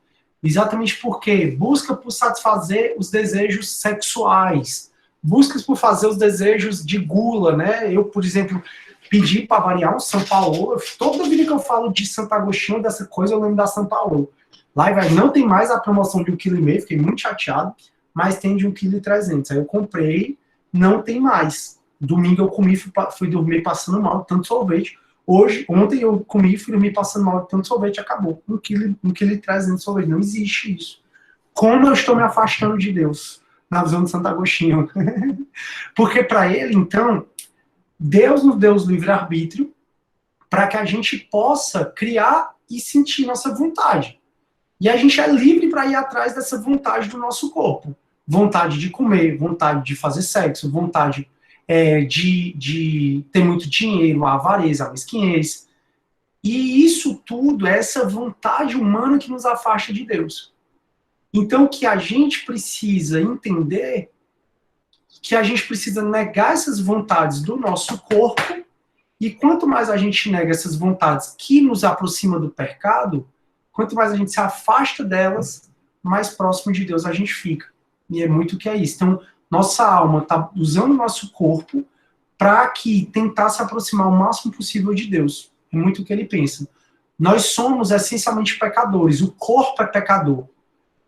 exatamente porque busca por satisfazer os desejos sexuais, busca por fazer os desejos de gula, né? Eu, por exemplo, pedi para variar um São Paulo. Toda vida que eu falo de Santo Agostinho, dessa coisa, eu lembro da São Paulo. Lá não tem mais a promoção de 1,5 kg, fiquei muito chateado, mas tem de 1,3 kg. Aí eu comprei, não tem mais. Domingo eu comi, fui dormir passando mal, tanto sorvete. Ontem eu comi, fui dormir passando mal, tanto sorvete, acabou. 1,3 kg de sorvete, não existe isso. Como eu estou me afastando de Deus, na visão de Santo Agostinho. Porque para ele, então, Deus nos deu o livre-arbítrio para que a gente possa criar e sentir nossa vontade. E a gente é livre para ir atrás dessa vontade do nosso corpo. Vontade de comer, vontade de fazer sexo, vontade de ter muito dinheiro, a avareza, a mesquinhez. E isso tudo é essa vontade humana que nos afasta de Deus. Então, o que a gente precisa entender que a gente precisa negar essas vontades do nosso corpo, e quanto mais a gente nega essas vontades que nos aproximam do pecado, quanto mais a gente se afasta delas, mais próximo de Deus a gente fica. E é muito o que é isso. Então, nossa alma está usando o nosso corpo para tentar se aproximar o máximo possível de Deus. É muito o que ele pensa. Nós somos essencialmente pecadores. O corpo é pecador.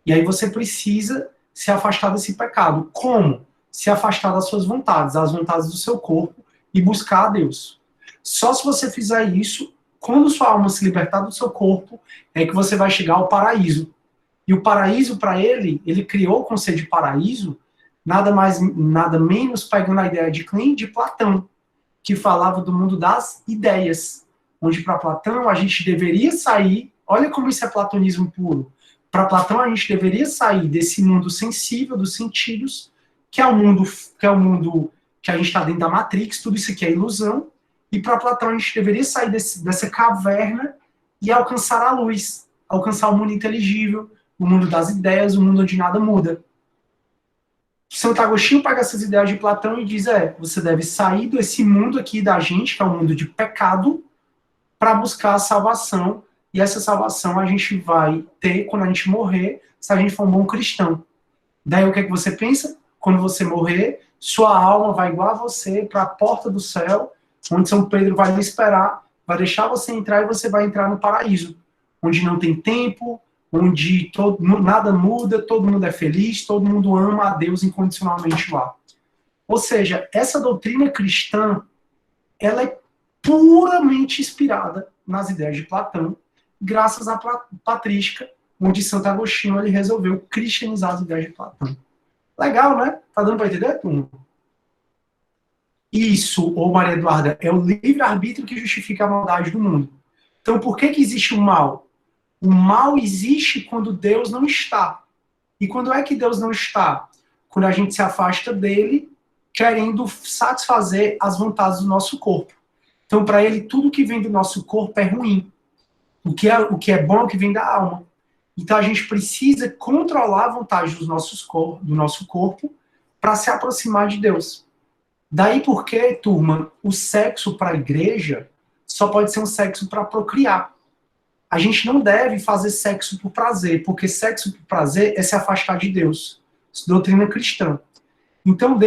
E aí você precisa se afastar desse pecado. Como? Se afastar das suas vontades, as vontades do seu corpo, e buscar a Deus. Só se você fizer isso, quando sua alma se libertar do seu corpo, é que você vai chegar ao paraíso. E o paraíso, para ele criou o conceito de paraíso, nada mais, nada menos pegando a ideia de quem? De Platão, que falava do mundo das ideias, onde para Platão a gente deveria sair, olha como isso é platonismo puro, para Platão a gente deveria sair desse mundo sensível dos sentidos, que é o mundo que a gente está dentro da Matrix, tudo isso aqui é ilusão, e para Platão a gente deveria sair dessa caverna e alcançar a luz, alcançar o mundo inteligível, o mundo das ideias, o mundo onde nada muda. Santo Agostinho pega essas ideias de Platão e diz, você deve sair desse mundo aqui da gente, que é um mundo de pecado, para buscar a salvação, e essa salvação a gente vai ter quando a gente morrer, se a gente for um bom cristão. Daí o que é que você pensa? Quando você morrer, sua alma vai igual a você para a porta do céu, onde São Pedro vai lhe esperar, vai deixar você entrar e você vai entrar no paraíso, onde não tem tempo, onde nada muda, todo mundo é feliz, todo mundo ama a Deus incondicionalmente lá. Ou seja, essa doutrina cristã, ela é puramente inspirada nas ideias de Platão, graças à patrística, onde Santo Agostinho ele resolveu cristianizar as ideias de Platão. Legal, né? Tá dando para entender, turma? Isso, ou Maria Eduarda, é o livre-arbítrio que justifica a maldade do mundo. Então, por que existe o mal? O mal existe quando Deus não está. E quando é que Deus não está? Quando a gente se afasta dele, querendo satisfazer as vontades do nosso corpo. Então, para ele, tudo que vem do nosso corpo é ruim. O que é bom é o que vem da alma. Então, a gente precisa controlar a vontade do nosso corpo para se aproximar de Deus. Daí porque, turma, o sexo para a igreja só pode ser um sexo para procriar. A gente não deve fazer sexo por prazer, porque sexo por prazer é se afastar de Deus. Isso é doutrina cristã. Então,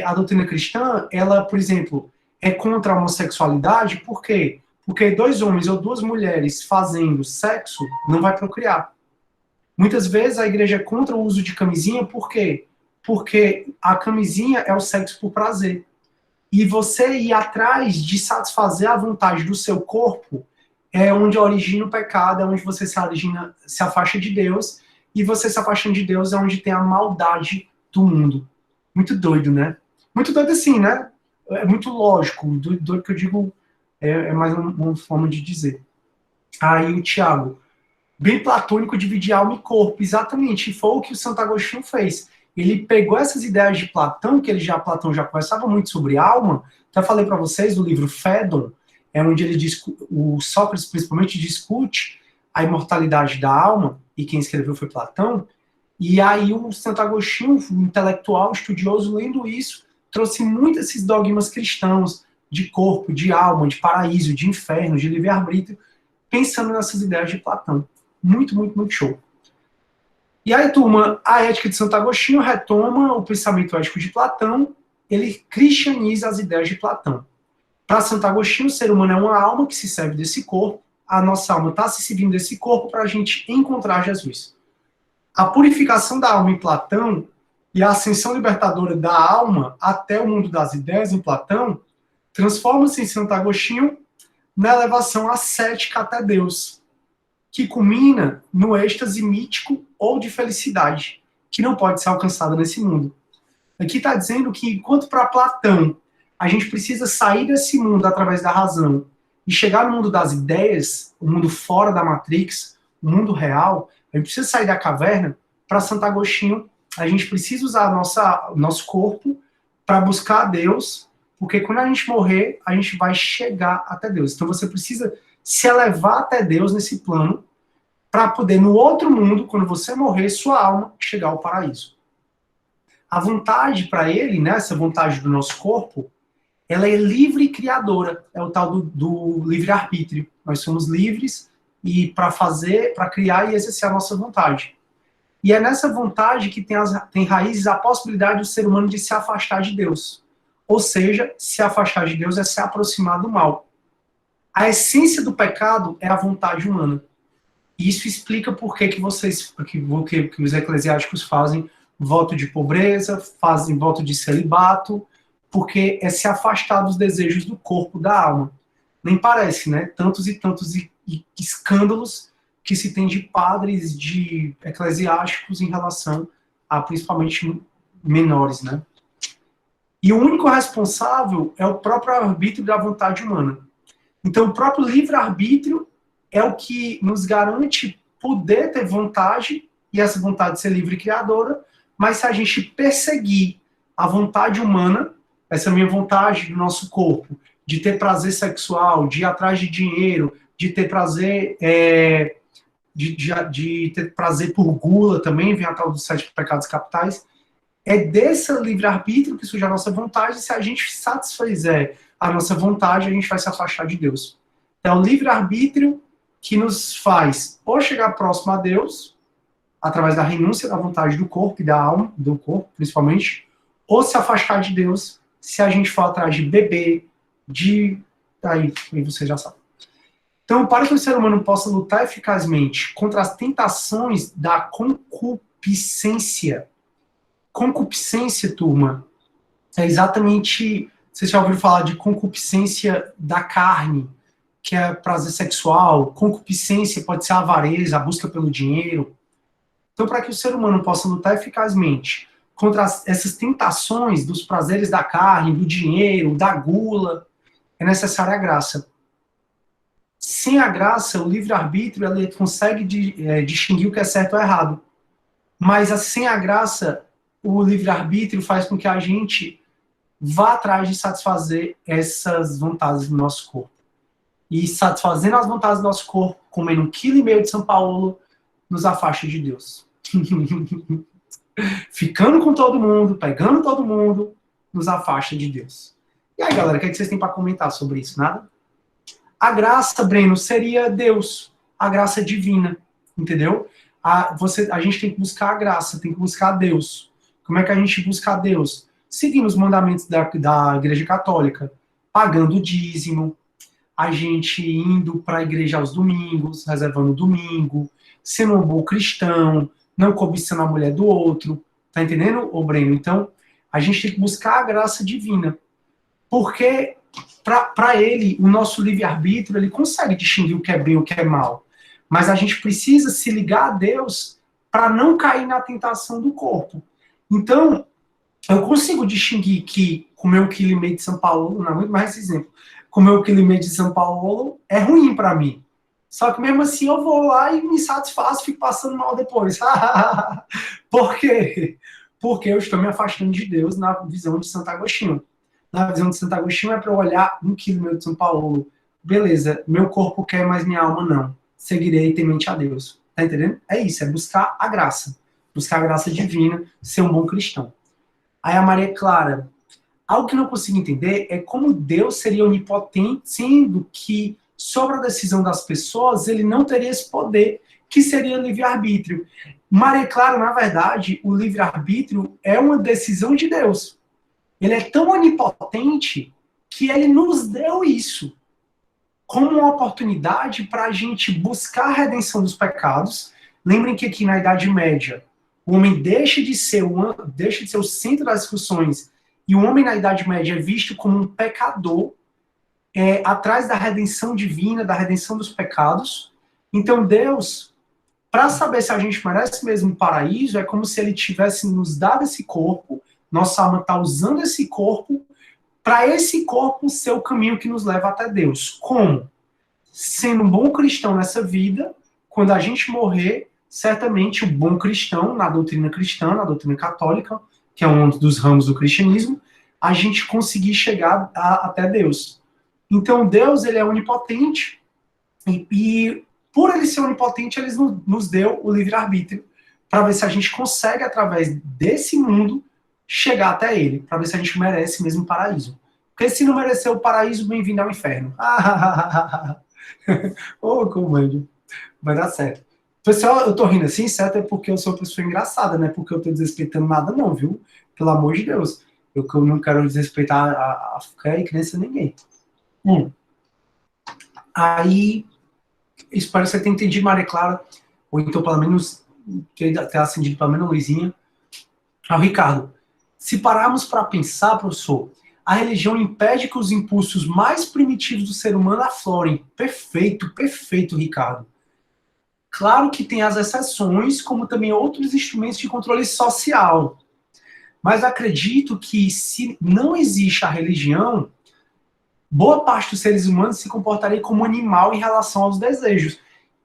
a doutrina cristã, ela, por exemplo, é contra a homossexualidade, por quê? Porque 2 homens ou 2 mulheres fazendo sexo não vai procriar. Muitas vezes a igreja é contra o uso de camisinha, por quê? Porque a camisinha é o sexo por prazer. E você ir atrás de satisfazer a vontade do seu corpo é onde origina o pecado, é onde você se afasta de Deus, e você se afastando de Deus é onde tem a maldade do mundo. Muito doido, né? Muito doido assim, né? É muito lógico. Doido que eu digo é mais uma forma de dizer. Aí o Tiago, bem platônico, dividir alma e corpo. Exatamente, e foi o que o Santo Agostinho fez. Ele pegou essas ideias de Platão, que Platão já conversava muito sobre alma. Já falei para vocês do livro Fédon, é onde o Sócrates principalmente discute a imortalidade da alma, e quem escreveu foi Platão. E aí o Santo Agostinho, um intelectual, estudioso, lendo isso, trouxe muito esses dogmas cristãos de corpo, de alma, de paraíso, de inferno, de livre-arbítrio, pensando nessas ideias de Platão. Muito, muito, muito show. E aí, turma, a ética de Santo Agostinho retoma o pensamento ético de Platão, ele cristianiza as ideias de Platão. Para Santo Agostinho, o ser humano é uma alma que se serve desse corpo, a nossa alma está se servindo desse corpo para a gente encontrar Jesus. A purificação da alma em Platão e a ascensão libertadora da alma até o mundo das ideias em Platão transforma-se em Santo Agostinho na elevação ascética até Deus, que culmina no êxtase mítico ou de felicidade, que não pode ser alcançada nesse mundo. Aqui está dizendo que, enquanto para Platão a gente precisa sair desse mundo através da razão e chegar no mundo das ideias, o mundo fora da Matrix, o mundo real, a gente precisa sair da caverna. Para Santo Agostinho, a gente precisa usar o nosso corpo para buscar a Deus, porque quando a gente morrer, a gente vai chegar até Deus. Então você precisa se elevar até Deus nesse plano, para poder, no outro mundo, quando você morrer, sua alma chegar ao paraíso. A vontade para ele, né, essa vontade do nosso corpo, ela é livre e criadora. É o tal do livre-arbítrio. Nós somos livres e para criar e exercer a nossa vontade. E é nessa vontade que tem raízes a possibilidade do ser humano de se afastar de Deus. Ou seja, se afastar de Deus é se aproximar do mal. A essência do pecado é a vontade humana. Isso explica por que que os eclesiásticos fazem voto de pobreza, fazem voto de celibato, porque é se afastar dos desejos do corpo, da alma. Nem parece, né? Tantos e tantos escândalos que se tem de padres, de eclesiásticos em relação a principalmente menores, né? E o único responsável é o próprio arbítrio da vontade humana. Então, o próprio livre-arbítrio é o que nos garante poder ter vontade, e essa vontade ser livre e criadora, mas se a gente perseguir a vontade humana, essa minha vontade do nosso corpo, de ter prazer sexual, de ir atrás de dinheiro, de ter prazer, de ter prazer por gula também, vem a tal dos 7 pecados capitais, é desse livre-arbítrio que surge a nossa vontade, e se a gente satisfizer a nossa vontade, a gente vai se afastar de Deus. É o livre-arbítrio que nos faz ou chegar próximo a Deus, através da renúncia da vontade do corpo e da alma, do corpo principalmente, ou se afastar de Deus, se a gente for atrás de beber, aí você já sabe. Então, para que o ser humano possa lutar eficazmente contra as tentações da concupiscência, turma, é exatamente, vocês já ouviram falar de concupiscência da carne, que é prazer sexual, concupiscência pode ser a avareza, a busca pelo dinheiro. Então, para que o ser humano possa lutar eficazmente contra essas tentações dos prazeres da carne, do dinheiro, da gula, é necessária a graça. Sem a graça, o livre-arbítrio ele consegue distinguir o que é certo ou errado. Mas sem a graça, o livre-arbítrio faz com que a gente vá atrás de satisfazer essas vontades do nosso corpo. E satisfazendo as vontades do nosso corpo, comendo 1,5 kg de São Paulo, nos afasta de Deus. Ficando com todo mundo, pegando todo mundo, nos afasta de Deus. E aí, galera, o que vocês têm para comentar sobre isso? Nada? A graça, Breno, seria Deus, a graça divina, entendeu? A gente tem que buscar a graça, tem que buscar Deus. Como é que a gente busca a Deus? Seguindo os mandamentos da Igreja Católica, pagando o dízimo, a gente indo para a igreja aos domingos, reservando o domingo, sendo um bom cristão, não cobiçando a mulher do outro, tá entendendo, ô Breno? Então, a gente tem que buscar a graça divina, porque para ele, o nosso livre-arbítrio, ele consegue distinguir o que é bem e o que é mal, mas a gente precisa se ligar a Deus para não cair na tentação do corpo. Então, eu consigo distinguir que comer 1,5 kg de São Paulo, não é muito mais esse exemplo, comer 1,5 kg de São Paulo é ruim para mim. Só que mesmo assim eu vou lá e me satisfaço, fico passando mal depois. Por quê? Porque eu estou me afastando de Deus na visão de Santo Agostinho. Na visão de Santo Agostinho é para eu olhar 1,5 kg de São Paulo. Beleza, meu corpo quer, mas minha alma não. Seguirei temente a Deus. Tá entendendo? É isso, é buscar a graça. Buscar a graça divina, ser um bom cristão. Aí a Maria Clara, algo que não consigo entender é como Deus seria onipotente, sendo que sobre a decisão das pessoas ele não teria esse poder, que seria livre-arbítrio. Maria Clara, na verdade, o livre-arbítrio é uma decisão de Deus. Ele é tão onipotente que ele nos deu isso como uma oportunidade para a gente buscar a redenção dos pecados. Lembrem que aqui na Idade Média, o homem deixa de ser o centro das discussões, e o homem na Idade Média é visto como um pecador, atrás da redenção divina, da redenção dos pecados. Então Deus, para saber se a gente merece mesmo o paraíso, é como se ele tivesse nos dado esse corpo, nossa alma está usando esse corpo, para esse corpo ser o caminho que nos leva até Deus. Como? Sendo um bom cristão nessa vida, quando a gente morrer, certamente o bom cristão, na doutrina cristã, na doutrina católica, que é um dos ramos do cristianismo, a gente conseguir chegar até Deus. Então Deus, ele é onipotente, e por ele ser onipotente, ele nos deu o livre-arbítrio, para ver se a gente consegue, através desse mundo, chegar até ele, para ver se a gente merece mesmo o paraíso. Porque se não merecer o paraíso, bem-vindo ao inferno. Ô, comédia. Vai dar certo. Pessoal, eu tô rindo assim, certo? É porque eu sou uma pessoa engraçada, não é porque eu tô desrespeitando nada não, viu? Pelo amor de Deus. Eu não quero desrespeitar a fé e crença de ninguém. Aí, Espero que você tenha entendido, Maria Clara, ou então pelo menos tenha acendido pelo menos a luzinha. Ao Ricardo, se pararmos para pensar, professor, a religião impede que os impulsos mais primitivos do ser humano aflorem. Perfeito, perfeito, Ricardo. Claro que tem as exceções, como também outros instrumentos de controle social. Mas acredito que se não existe a religião, boa parte dos seres humanos se comportaria como animal em relação aos desejos.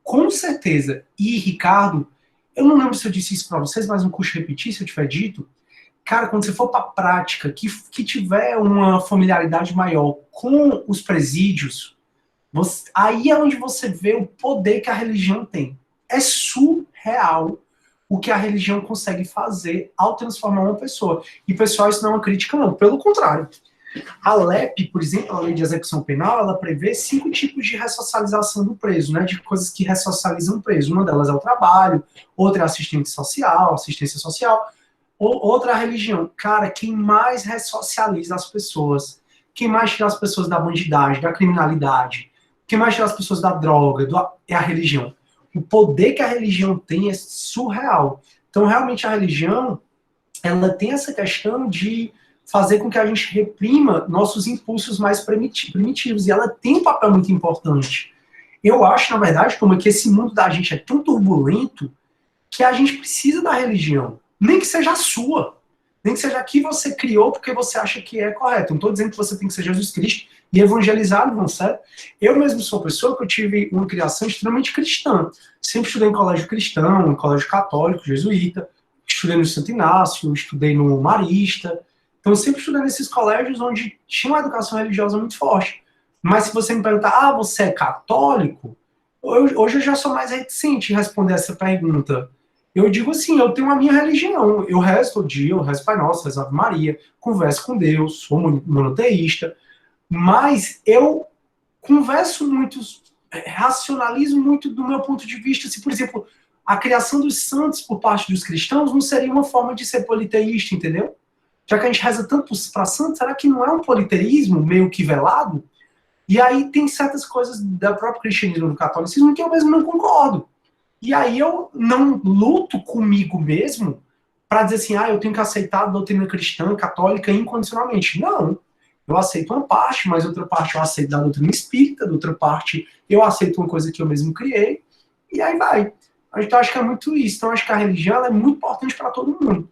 Com certeza. E, Ricardo, eu não lembro se eu disse isso para vocês, mas não custa repetir se eu tiver dito. Cara, quando você for para a prática, que tiver uma familiaridade maior com os presídios, aí é onde você vê o poder que a religião tem. É surreal o que a religião consegue fazer ao transformar uma pessoa. E, pessoal, isso não é uma crítica, não. Pelo contrário. A LEP, por exemplo, a Lei de Execução Penal, ela prevê 5 tipos de ressocialização do preso, né, de coisas que ressocializam o preso. Uma delas é o trabalho, outra é assistência social, outra é a religião. Cara, quem mais ressocializa as pessoas, quem mais tira as pessoas da bandidagem, da criminalidade, quem mais tira as pessoas da droga, é a religião. O poder que a religião tem é surreal. Então, realmente, a religião, ela tem essa questão de fazer com que a gente reprima nossos impulsos mais primitivos. E ela tem um papel muito importante. Eu acho, na verdade, como que esse mundo da gente é tão turbulento que a gente precisa da religião. Nem que seja a sua. Nem que seja a que você criou porque você acha que é correto. Não estou dizendo que você tem que ser Jesus Cristo e evangelizar, não, certo? Eu mesmo sou uma pessoa que eu tive uma criação extremamente cristã. Sempre estudei em colégio cristão, em colégio católico, jesuíta. Estudei no Santo Inácio, estudei no Marista. Então, eu sempre estudei nesses colégios onde tinha uma educação religiosa muito forte. Mas se você me perguntar, você é católico? Hoje eu já sou mais reticente em responder essa pergunta. Eu digo assim, eu tenho a minha religião. Eu rezo todo dia, eu rezo Pai Nosso, rezo Ave Maria, converso com Deus, sou monoteísta. Mas eu converso muito, racionalizo muito do meu ponto de vista. Se, por exemplo, a criação dos santos por parte dos cristãos não seria uma forma de ser politeísta, entendeu? Já que a gente reza tanto para santos, será que não é um politeísmo meio que velado? E aí tem certas coisas da própria cristianismo do catolicismo que eu mesmo não concordo. E aí eu não luto comigo mesmo para dizer assim, eu tenho que aceitar a doutrina cristã, católica incondicionalmente. Não. Eu aceito uma parte, mas outra parte eu aceito da doutrina espírita, da outra parte eu aceito uma coisa que eu mesmo criei, e aí vai. Então acho que é muito isso. Então acho que a religião é muito importante para todo mundo.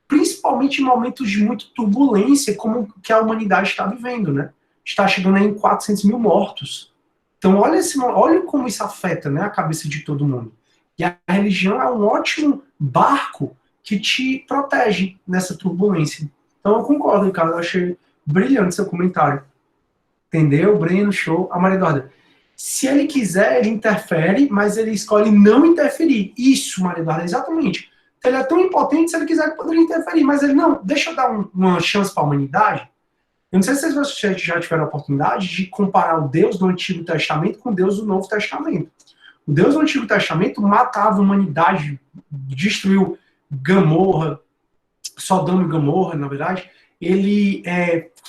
Principalmente em momentos de muita turbulência, como que a humanidade está vivendo, né? Está chegando aí em 400 mil mortos. Então, olha como isso afeta, né, a cabeça de todo mundo. E a religião é um ótimo barco que te protege nessa turbulência. Então, eu concordo, Ricardo. Eu achei brilhante seu comentário. Entendeu? Breno, show. A Maria Eduarda. Se ele quiser, ele interfere, mas ele escolhe não interferir. Isso, Maria Eduarda, exatamente. Ele é tão impotente, se ele quiser, ele poderia interferir. Mas ele, não, deixa eu dar uma chance para a humanidade. Eu não sei se vocês já tiveram a oportunidade de comparar o Deus do Antigo Testamento com o Deus do Novo Testamento. O Deus do Antigo Testamento matava a humanidade, destruiu Gomorra, Sodoma e Gomorra, na verdade. Ele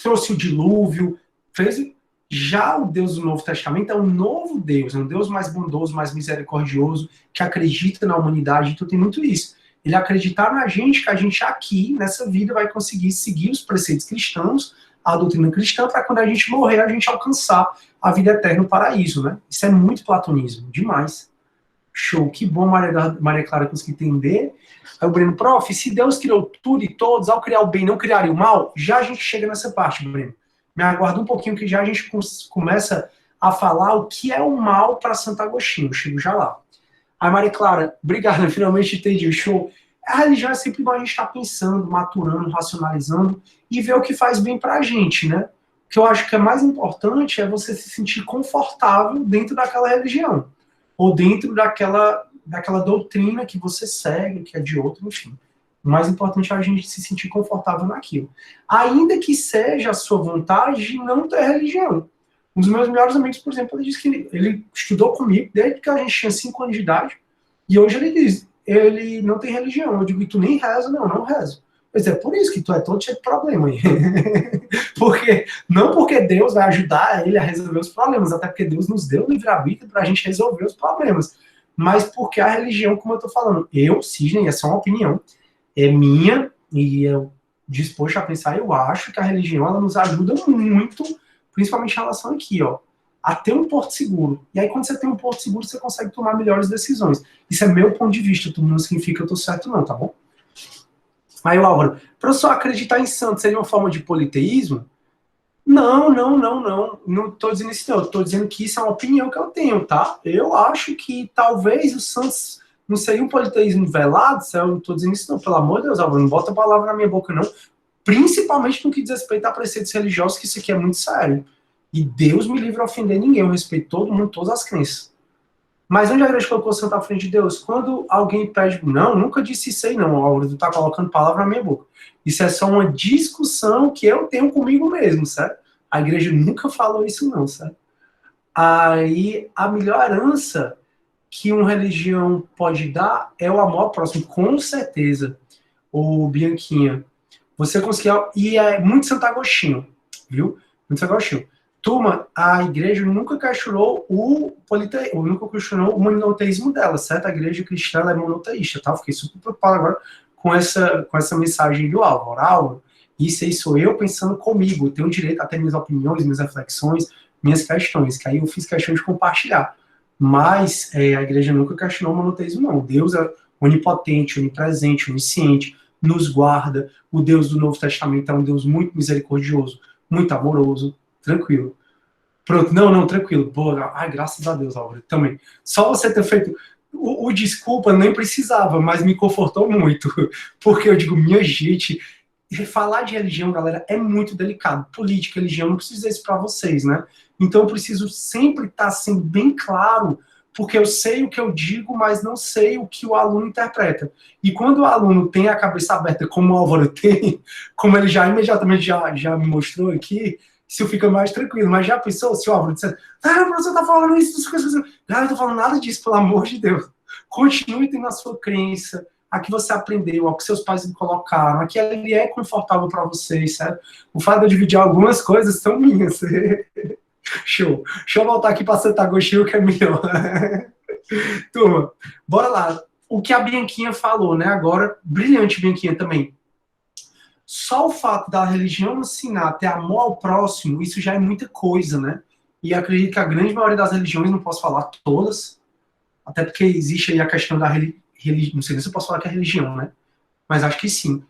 trouxe o dilúvio, fez... Já o Deus do Novo Testamento é um novo Deus, é um Deus mais bondoso, mais misericordioso, que acredita na humanidade. Então tem muito isso. Ele acreditar na gente, que a gente aqui, nessa vida, vai conseguir seguir os preceitos cristãos, a doutrina cristã, para quando a gente morrer, a gente alcançar a vida eterna, o paraíso, né? Isso é muito platonismo, demais. Show, que bom, Maria Clara conseguir entender. Aí o Breno, prof, se Deus criou tudo e todos, ao criar o bem, não criaria o mal? Já a gente chega nessa parte, Breno. Me aguarda um pouquinho que já a gente começa a falar o que é o mal para Santo Agostinho. Chego já lá. Aí, Maria Clara, obrigado, finalmente entendi o show. A religião é sempre bom a gente estar pensando, maturando, racionalizando e ver o que faz bem pra gente, né? O que eu acho que é mais importante é você se sentir confortável dentro daquela religião. Ou dentro daquela doutrina que você segue, que é de outro, enfim. O mais importante é a gente se sentir confortável naquilo. Ainda que seja a sua vontade de não ter religião. Um dos meus melhores amigos, por exemplo, ele disse que ele estudou comigo desde que a gente tinha 5 anos de idade. E hoje ele diz, ele não tem religião. Eu digo, e tu nem reza? Não, não rezo. Pois é, por isso que tu é todo cheio de problema aí. Não porque Deus vai ajudar ele a resolver os problemas, até porque Deus nos deu o livre-arbítrio para a gente resolver os problemas. Mas porque a religião, como eu tô falando, Sidney, essa é uma opinião, é minha, e eu disposto a pensar, eu acho que a religião, ela nos ajuda muito, principalmente em relação aqui, ó, a ter um porto seguro. E aí, quando você tem um porto seguro, você consegue tomar melhores decisões. Isso é meu ponto de vista, tudo não significa que eu tô certo não, tá bom? Aí o Álvaro, para eu só acreditar em santo seria uma forma de politeísmo? Não. Não estou dizendo isso, não. Estou dizendo que isso é uma opinião que eu tenho, tá? Eu acho que talvez os santos não seria um politeísmo velado. Eu não estou dizendo isso, não. Pelo amor de Deus, Álvaro, não bota a palavra na minha boca, não. Principalmente no que diz respeito a preceitos religiosos, que isso aqui é muito sério. E Deus me livre a ofender ninguém. Eu respeito todo mundo, todas as crenças. Mas onde a igreja colocou o santo à frente de Deus? Quando alguém pede, não, nunca disse isso aí não, Álvaro, tu tá colocando palavra na minha boca. Isso é só uma discussão que eu tenho comigo mesmo, certo? A igreja nunca falou isso não, certo? Aí, a melhor herança que uma religião pode dar é o amor ao próximo, com certeza. Ô, Bianquinha, você conseguiu, e é muito Santo Agostinho, viu? Muito Santo Agostinho. Turma, a igreja nunca questionou nunca questionou o monoteísmo dela, certo? A igreja cristã é monoteísta, tá? Fiquei super preocupado agora com essa mensagem do Álvaro. Isso aí sou eu pensando comigo, eu tenho direito a ter minhas opiniões, minhas reflexões, minhas questões, que aí eu fiz questão de compartilhar. Mas a igreja nunca questionou o monoteísmo, não. Deus é onipotente, onipresente, onisciente, nos guarda. O Deus do Novo Testamento é um Deus muito misericordioso, muito amoroso, tranquilo. Pronto, não, tranquilo. Boa, ai, graças a Deus, Álvaro, também. Só você ter feito o desculpa nem precisava, mas me confortou muito, porque eu digo, minha gente, falar de religião, galera, é muito delicado. Política, religião, não preciso dizer isso para vocês, né? Então eu preciso sempre estar sendo bem claro, porque eu sei o que eu digo, mas não sei o que o aluno interpreta. E quando o aluno tem a cabeça aberta, como o Álvaro tem, como ele já imediatamente já me mostrou aqui, isso fica mais tranquilo. Mas já pensou se o Álvaro disser, o professor tá falando isso, não, eu tô falando nada disso, pelo amor de Deus. Continue tendo a sua crença, a que você aprendeu, ao que seus pais lhe colocaram, a que ele é confortável para vocês, certo? O fato de eu dividir algumas coisas são minhas. Show. Deixa eu voltar aqui para Santo Agostinho, que é melhor. Turma, bora lá. O que a Bianquinha falou, né? Agora, brilhante, Bianquinha, também. Só o fato da religião ensinar ter amor ao próximo, isso já é muita coisa, né? E acredito que a grande maioria das religiões, não posso falar todas, até porque existe aí a questão da religião, não sei se eu posso falar que é religião, né? Mas acho que sim.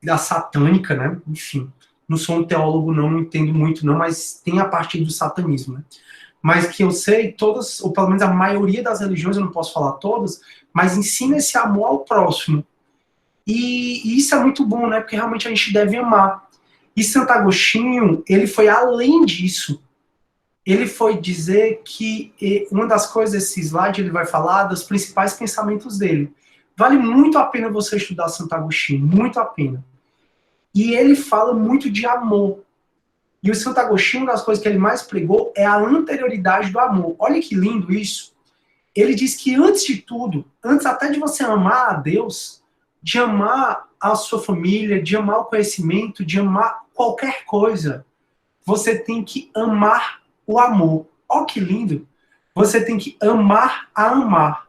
Da satânica, né? Enfim, não sou um teólogo, não entendo muito, não, mas tem a parte do satanismo, né? Mas que eu sei, todas, ou pelo menos a maioria das religiões, eu não posso falar todas, mas ensina esse amor ao próximo. E isso é muito bom, né? Porque realmente a gente deve amar. E Santo Agostinho, ele foi além disso. Ele foi dizer que uma das coisas, esse slide, ele vai falar dos principais pensamentos dele. Vale muito a pena você estudar Santo Agostinho, muito a pena. E ele fala muito de amor. E o Santo Agostinho, uma das coisas que ele mais pregou é a anterioridade do amor. Olha que lindo isso. Ele diz que antes de tudo, antes até de você amar a Deus, de amar a sua família, de amar o conhecimento, de amar qualquer coisa, você tem que amar o amor. Ó que lindo! Você tem que amar a amar.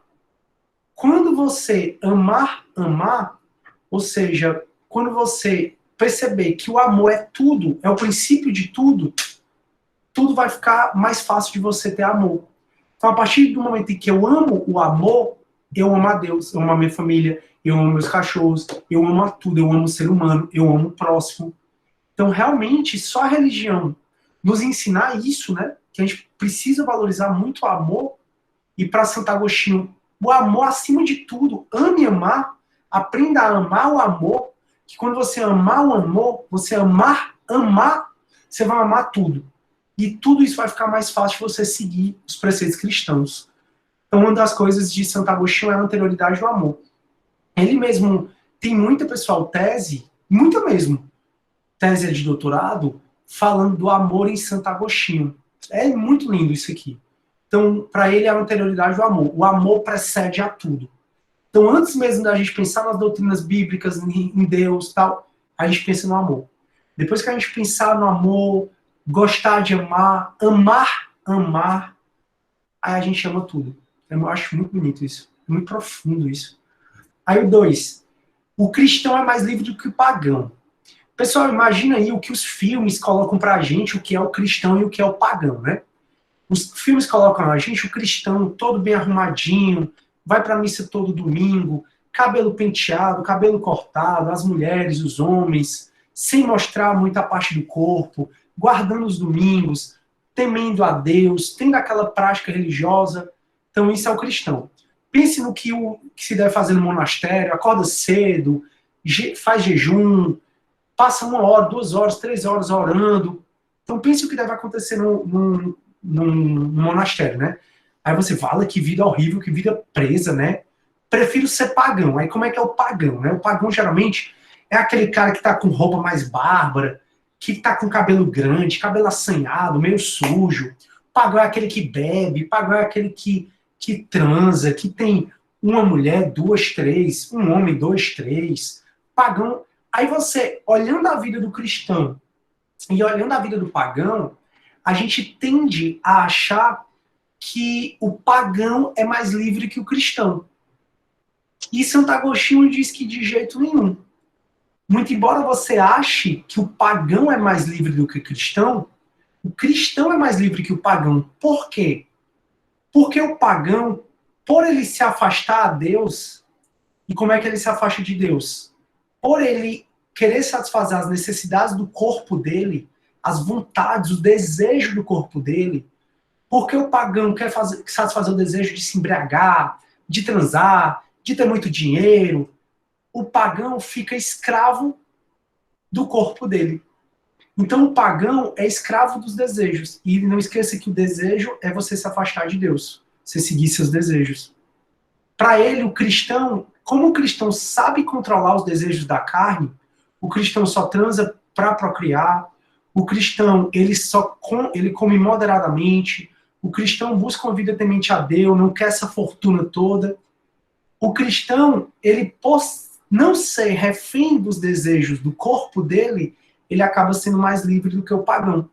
Quando você amar, ou seja, quando você perceber que o amor é tudo, é o princípio de tudo, tudo vai ficar mais fácil de você ter amor. Então, a partir do momento em que eu amo o amor, eu amo a Deus, eu amo a minha família, eu amo meus cachorros, eu amo a tudo, eu amo o ser humano, eu amo o próximo. Então, realmente, só a religião nos ensinar isso, né? Que a gente precisa valorizar muito o amor. E para Santo Agostinho, o amor acima de tudo, ame amar, aprenda a amar o amor, que quando você amar o amor, você amar, você vai amar tudo. E tudo isso vai ficar mais fácil de você seguir os preceitos cristãos. Então, uma das coisas de Santo Agostinho é a anterioridade do amor. Ele mesmo tem muita, pessoal, tese, muita mesmo, tese de doutorado, falando do amor em Santo Agostinho. É muito lindo isso aqui. Então, para ele, é a anterioridade do amor. O amor precede a tudo. Então, antes mesmo da gente pensar nas doutrinas bíblicas, em Deus, tal, a gente pensa no amor. Depois que a gente pensar no amor, gostar de amar, amar, aí a gente ama tudo. Eu acho muito bonito isso. É muito profundo isso. Aí o 2. O cristão é mais livre do que o pagão. Pessoal, imagina aí o que os filmes colocam pra gente, o que é o cristão e o que é o pagão, né? Os filmes colocam a gente, o cristão, todo bem arrumadinho, vai pra missa todo domingo, cabelo penteado, cabelo cortado, as mulheres, os homens, sem mostrar muita parte do corpo, guardando os domingos, temendo a Deus, tendo aquela prática religiosa. Então isso é o cristão. Pense no que se deve fazer no monastério, acorda cedo, faz jejum, passa 1 hora, 2 horas, 3 horas orando. Então pense o que deve acontecer num monastério, né? Aí você fala que vida horrível, que vida presa, né? Prefiro ser pagão. Aí como é que é o pagão, né? O pagão geralmente é aquele cara que tá com roupa mais bárbara, que tá com cabelo grande, cabelo assanhado, meio sujo. O pagão é aquele que bebe, o pagão é aquele que transa, que tem uma mulher, 2, 3, um homem, 2, 3. Pagão. Aí você, olhando a vida do cristão e olhando a vida do pagão, a gente tende a achar que o pagão é mais livre que o cristão. E Santo Agostinho diz que de jeito nenhum. Muito embora você ache que o pagão é mais livre do que o cristão é mais livre que o pagão. Por quê? Porque o pagão, por ele se afastar a Deus, e como é que ele se afasta de Deus? Por ele querer satisfazer as necessidades do corpo dele, as vontades, o desejo do corpo dele, porque o pagão quer satisfazer o desejo de se embriagar, de transar, de ter muito dinheiro, o pagão fica escravo do corpo dele. Então o pagão é escravo dos desejos. E não esqueça que o desejo é você se afastar de Deus, você seguir seus desejos. Para ele, o cristão, como o cristão sabe controlar os desejos da carne, o cristão só transa para procriar, o cristão ele come moderadamente, o cristão busca uma vida temente a Deus, não quer essa fortuna toda. O cristão, ele por não ser refém dos desejos do corpo dele, ele acaba sendo mais livre do que o pagão.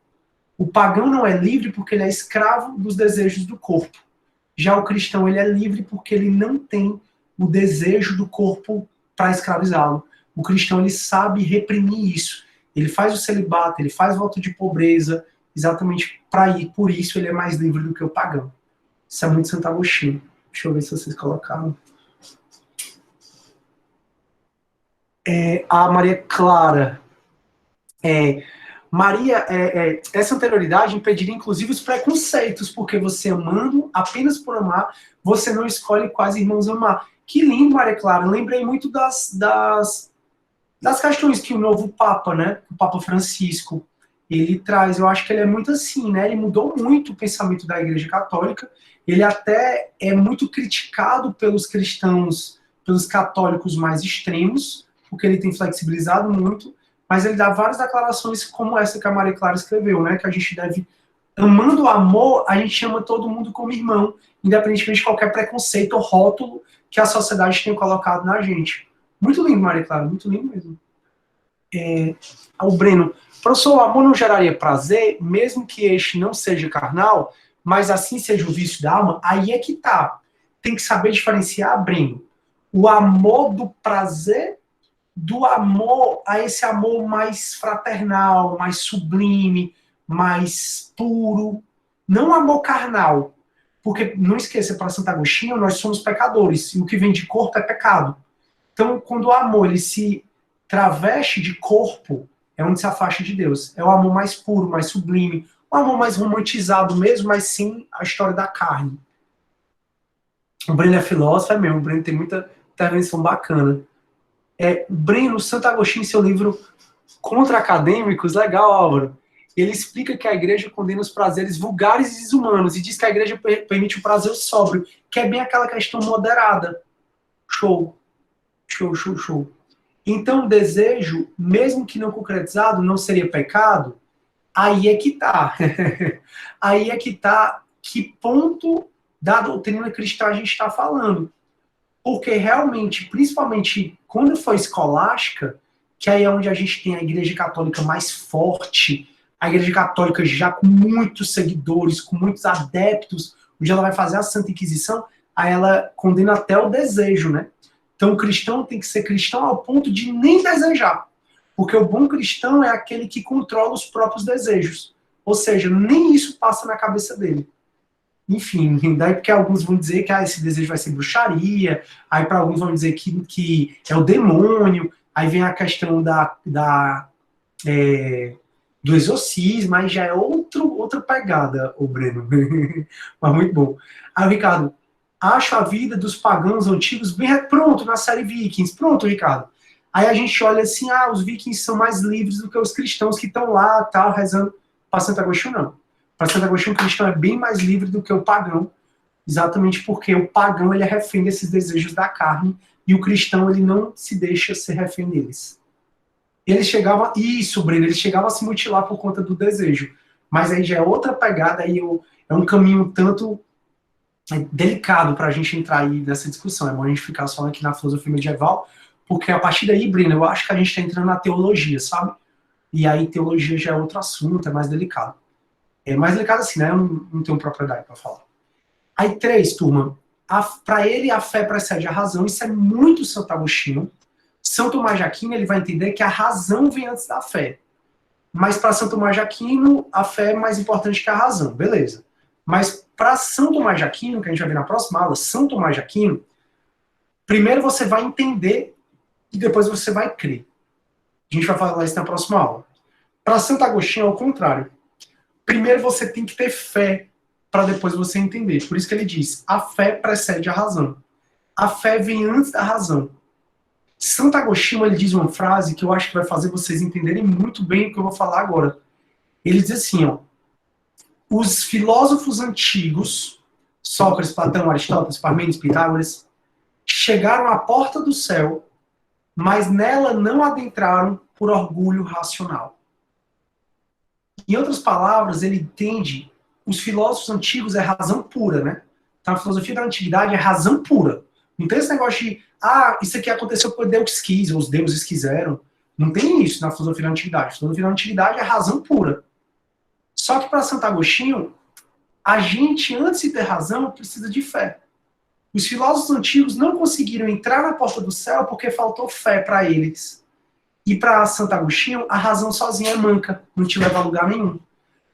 O pagão não é livre porque ele é escravo dos desejos do corpo. Já o cristão, ele é livre porque ele não tem o desejo do corpo para escravizá-lo. O cristão, ele sabe reprimir isso. Ele faz o celibato, ele faz voto de pobreza, exatamente para ir. Por isso, ele é mais livre do que o pagão. Isso é muito Santo Agostinho. Deixa eu ver se vocês colocaram. A Maria Clara. Maria, essa anterioridade impediria inclusive os preconceitos, porque você amando, apenas por amar, você não escolhe quais irmãos amar. Que lindo, Maria Clara. Eu lembrei muito das questões que o novo Papa, né, o Papa Francisco, ele traz. Eu acho que ele é muito assim, né? Ele mudou muito o pensamento da Igreja Católica. Ele até é muito criticado pelos cristãos, pelos católicos mais extremos, porque ele tem flexibilizado muito. Mas ele dá várias declarações como essa que a Maria Clara escreveu, né? Que a gente deve, amando o amor, a gente chama todo mundo como irmão, independentemente de qualquer preconceito ou rótulo que a sociedade tenha colocado na gente. Muito lindo, Maria Clara, muito lindo mesmo. O Breno, professor, o amor não geraria prazer, mesmo que este não seja carnal, mas assim seja o vício da alma? Aí é que tá. Tem que saber diferenciar, Breno, o amor do prazer do amor a esse amor mais fraternal, mais sublime, mais puro. Não amor carnal. Porque, não esqueça, para Santo Agostinho, nós somos pecadores. E o que vem de corpo é pecado. Então, quando o amor ele se traveste de corpo, é onde se afasta de Deus. É o amor mais puro, mais sublime. O amor mais romantizado mesmo, mas sim a história da carne. O Breno é filósofo, é mesmo. O Breno tem muita intervenção bacana. Breno, Santo Agostinho, em seu livro Contra Acadêmicos, legal, Álvaro, ele explica que a igreja condena os prazeres vulgares e desumanos e diz que a igreja permite o prazer sóbrio, que é bem aquela questão moderada. Show. Show, show, show. Então, o desejo, mesmo que não concretizado, não seria pecado? Aí é que tá. Aí é que tá que ponto da doutrina cristã a gente está falando. Porque realmente, principalmente quando foi escolástica, que aí é onde a gente tem a Igreja Católica mais forte, a Igreja Católica já com muitos seguidores, com muitos adeptos, onde ela vai fazer a Santa Inquisição, aí ela condena até o desejo, né? Então o cristão tem que ser cristão ao ponto de nem desejar, porque o bom cristão é aquele que controla os próprios desejos, ou seja, nem isso passa na cabeça dele. Enfim, daí porque alguns vão dizer que esse desejo vai ser bruxaria, aí para alguns vão dizer que é o demônio, aí vem a questão do exorcismo, aí já é outra pegada, o Breno. Mas muito bom. Aí, Ricardo, acho a vida dos pagãos antigos bem... Pronto, na série Vikings. Pronto, Ricardo. Aí a gente olha assim, os vikings são mais livres do que os cristãos que estão lá, tal, rezando. Para Santo Agostinho, não. Para Santo Agostinho, o cristão é bem mais livre do que o pagão, exatamente porque o pagão ele é refém desses desejos da carne e o cristão ele não se deixa ser refém deles. Ele chegava, Breno, ele chegava a se mutilar por conta do desejo, mas aí já é outra pegada, aí é um caminho tanto delicado para a gente entrar aí nessa discussão. É bom a gente ficar só aqui na filosofia medieval, porque a partir daí, Breno, eu acho que a gente está entrando na teologia, sabe? E aí teologia já é outro assunto, é mais delicado. É mais delicado assim, né? Eu não tenho propriedade para falar. Aí 3, turma. Para ele, a fé precede a razão. Isso é muito Santo Agostinho. São Tomás de Aquino, ele vai entender que a razão vem antes da fé. Mas para São Tomás de Aquino, a fé é mais importante que a razão. Beleza. Mas para São Tomás de Aquino, que a gente vai ver na próxima aula, São Tomás de Aquino, primeiro você vai entender e depois você vai crer. A gente vai falar isso na próxima aula. Para Santo Agostinho, é o contrário. Primeiro você tem que ter fé para depois você entender. Por isso que ele diz, a fé precede a razão. A fé vem antes da razão. Santo Agostinho, ele diz uma frase que eu acho que vai fazer vocês entenderem muito bem o que eu vou falar agora. Ele diz assim, os filósofos antigos, Sócrates, Platão, Aristóteles, Parmênides, Pitágoras, chegaram à porta do céu, mas nela não adentraram por orgulho racional. Em outras palavras, ele entende, os filósofos antigos é razão pura, né? Então, a filosofia da antiguidade é razão pura. Não tem esse negócio de, isso aqui aconteceu porque Deus quis, ou os deuses quiseram. Não tem isso na filosofia da antiguidade. A filosofia da antiguidade é razão pura. Só que para Santo Agostinho, a gente, antes de ter razão, precisa de fé. Os filósofos antigos não conseguiram entrar na porta do céu porque faltou fé para eles. E para Santo Agostinho, a razão sozinha é manca, não te leva a lugar nenhum.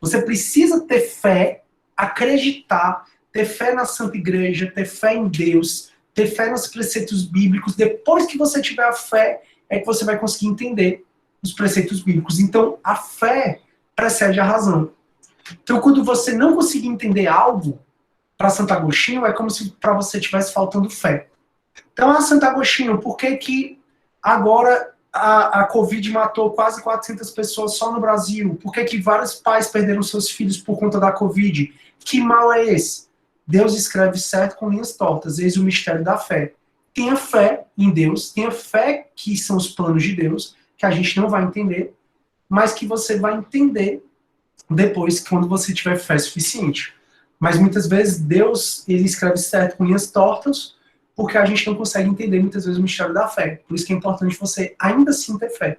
Você precisa ter fé, acreditar, ter fé na Santa Igreja, ter fé em Deus, ter fé nos preceitos bíblicos. Depois que você tiver a fé, é que você vai conseguir entender os preceitos bíblicos. Então, a fé precede a razão. Então, quando você não conseguir entender algo, para Santo Agostinho, é como se para você tivesse faltando fé. Então, Santo Agostinho, por que agora a Covid matou quase 400 pessoas só no Brasil? Por que vários pais perderam seus filhos por conta da Covid? Que mal é esse? Deus escreve certo com linhas tortas. Eis o mistério da fé. Tenha fé em Deus, tenha fé que são os planos de Deus, que a gente não vai entender, mas que você vai entender depois, quando você tiver fé suficiente. Mas muitas vezes Deus, ele escreve certo com linhas tortas, porque a gente não consegue entender muitas vezes o mistério da fé. Por isso que é importante você ainda assim ter fé.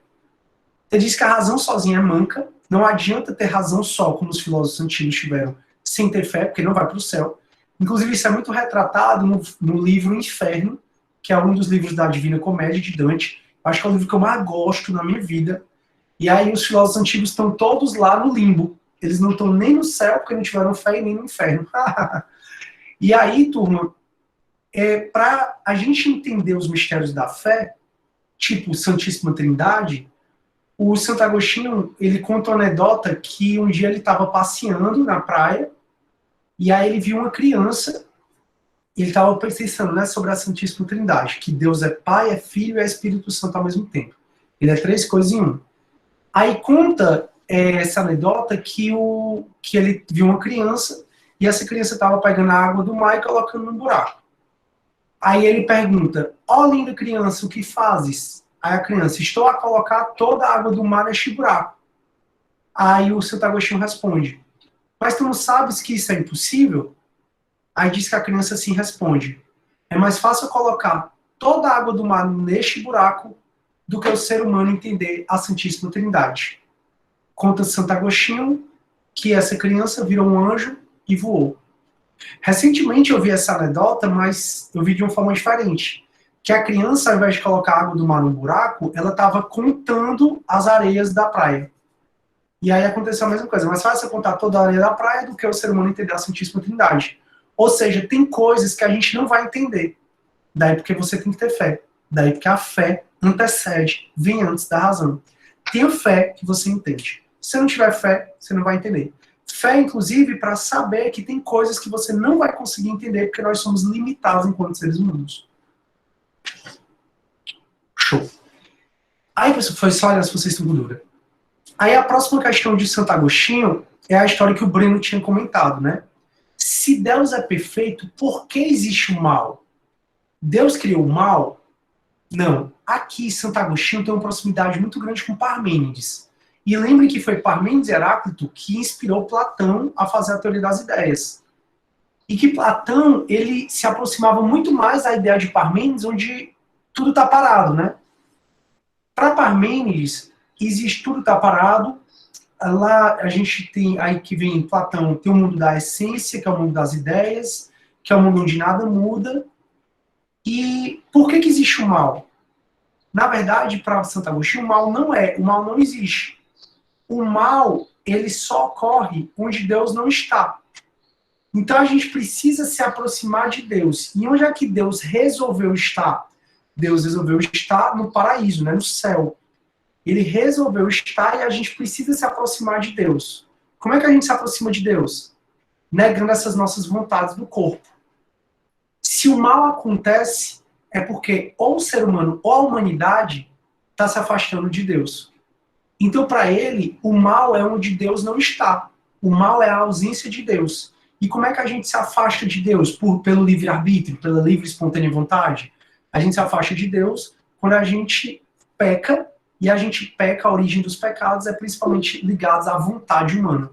Ele diz que a razão sozinha é manca, não adianta ter razão só, como os filósofos antigos tiveram, sem ter fé, porque não vai para o céu. Inclusive isso é muito retratado no livro Inferno, que é um dos livros da Divina Comédia de Dante. Acho que é o livro que eu mais gosto na minha vida. E aí os filósofos antigos estão todos lá no limbo. Eles não estão nem no céu, porque não tiveram fé, e nem no inferno. E aí, turma, para a gente entender os mistérios da fé, tipo Santíssima Trindade, o Santo Agostinho, ele conta uma anedota que um dia ele estava passeando na praia, e aí ele viu uma criança, e ele estava pensando, né, sobre a Santíssima Trindade, que Deus é Pai, é Filho e é Espírito Santo ao mesmo tempo. Ele é 3 coisas em 1. Aí conta essa anedota que ele viu uma criança, e essa criança estava pegando a água do mar e colocando no buraco. Aí ele pergunta, linda criança, o que fazes? Aí a criança, estou a colocar toda a água do mar neste buraco. Aí o Santo Agostinho responde, mas tu não sabes que isso é impossível? Aí diz que a criança assim responde, é mais fácil colocar toda a água do mar neste buraco do que o ser humano entender a Santíssima Trindade. Conta Santo Agostinho que essa criança virou um anjo e voou. Recentemente eu vi essa anedota, mas eu vi de uma forma diferente. Que a criança, ao invés de colocar água do mar no buraco, ela estava contando as areias da praia. E aí aconteceu a mesma coisa. Mas fácil contar toda a areia da praia do que o ser humano entender a Santíssima Trindade. Ou seja, tem coisas que a gente não vai entender. Daí porque você tem que ter fé. Daí porque a fé antecede, vem antes da razão. Tenha fé que você entende. Se você não tiver fé, você não vai entender. Fé, inclusive, para saber que tem coisas que você não vai conseguir entender porque nós somos limitados enquanto seres humanos. Show. Aí, pessoal, foi só olhar se vocês estão com dúvida. Aí a próxima questão de Santo Agostinho é a história que o Breno tinha comentado, né? Se Deus é perfeito, por que existe o mal? Deus criou o mal? Não. Aqui, Santo Agostinho tem uma proximidade muito grande com Parmênides. E lembre que foi Parmênides e Heráclito que inspirou Platão a fazer a teoria das ideias. E que Platão, ele se aproximava muito mais da ideia de Parmênides, onde tudo está parado, né? Para Parmênides, existe tudo está parado. Lá a gente tem, aí que vem Platão, tem o mundo da essência, que é o mundo das ideias, que é o mundo onde nada muda. E por que existe o mal? Na verdade, para Santo Agostinho, o mal não existe. O mal, ele só ocorre onde Deus não está. Então a gente precisa se aproximar de Deus. E onde é que Deus resolveu estar? Deus resolveu estar no paraíso, né, no céu. Ele resolveu estar e a gente precisa se aproximar de Deus. Como é que a gente se aproxima de Deus? Negando essas nossas vontades do corpo. Se o mal acontece, é porque ou o ser humano ou a humanidade está se afastando de Deus. Então, para ele, o mal é onde Deus não está. O mal é a ausência de Deus. E como é que a gente se afasta de Deus? Pelo livre-arbítrio, pela livre e espontânea vontade? A gente se afasta de Deus quando a gente peca, e a gente peca, a origem dos pecados é principalmente ligada à vontade humana.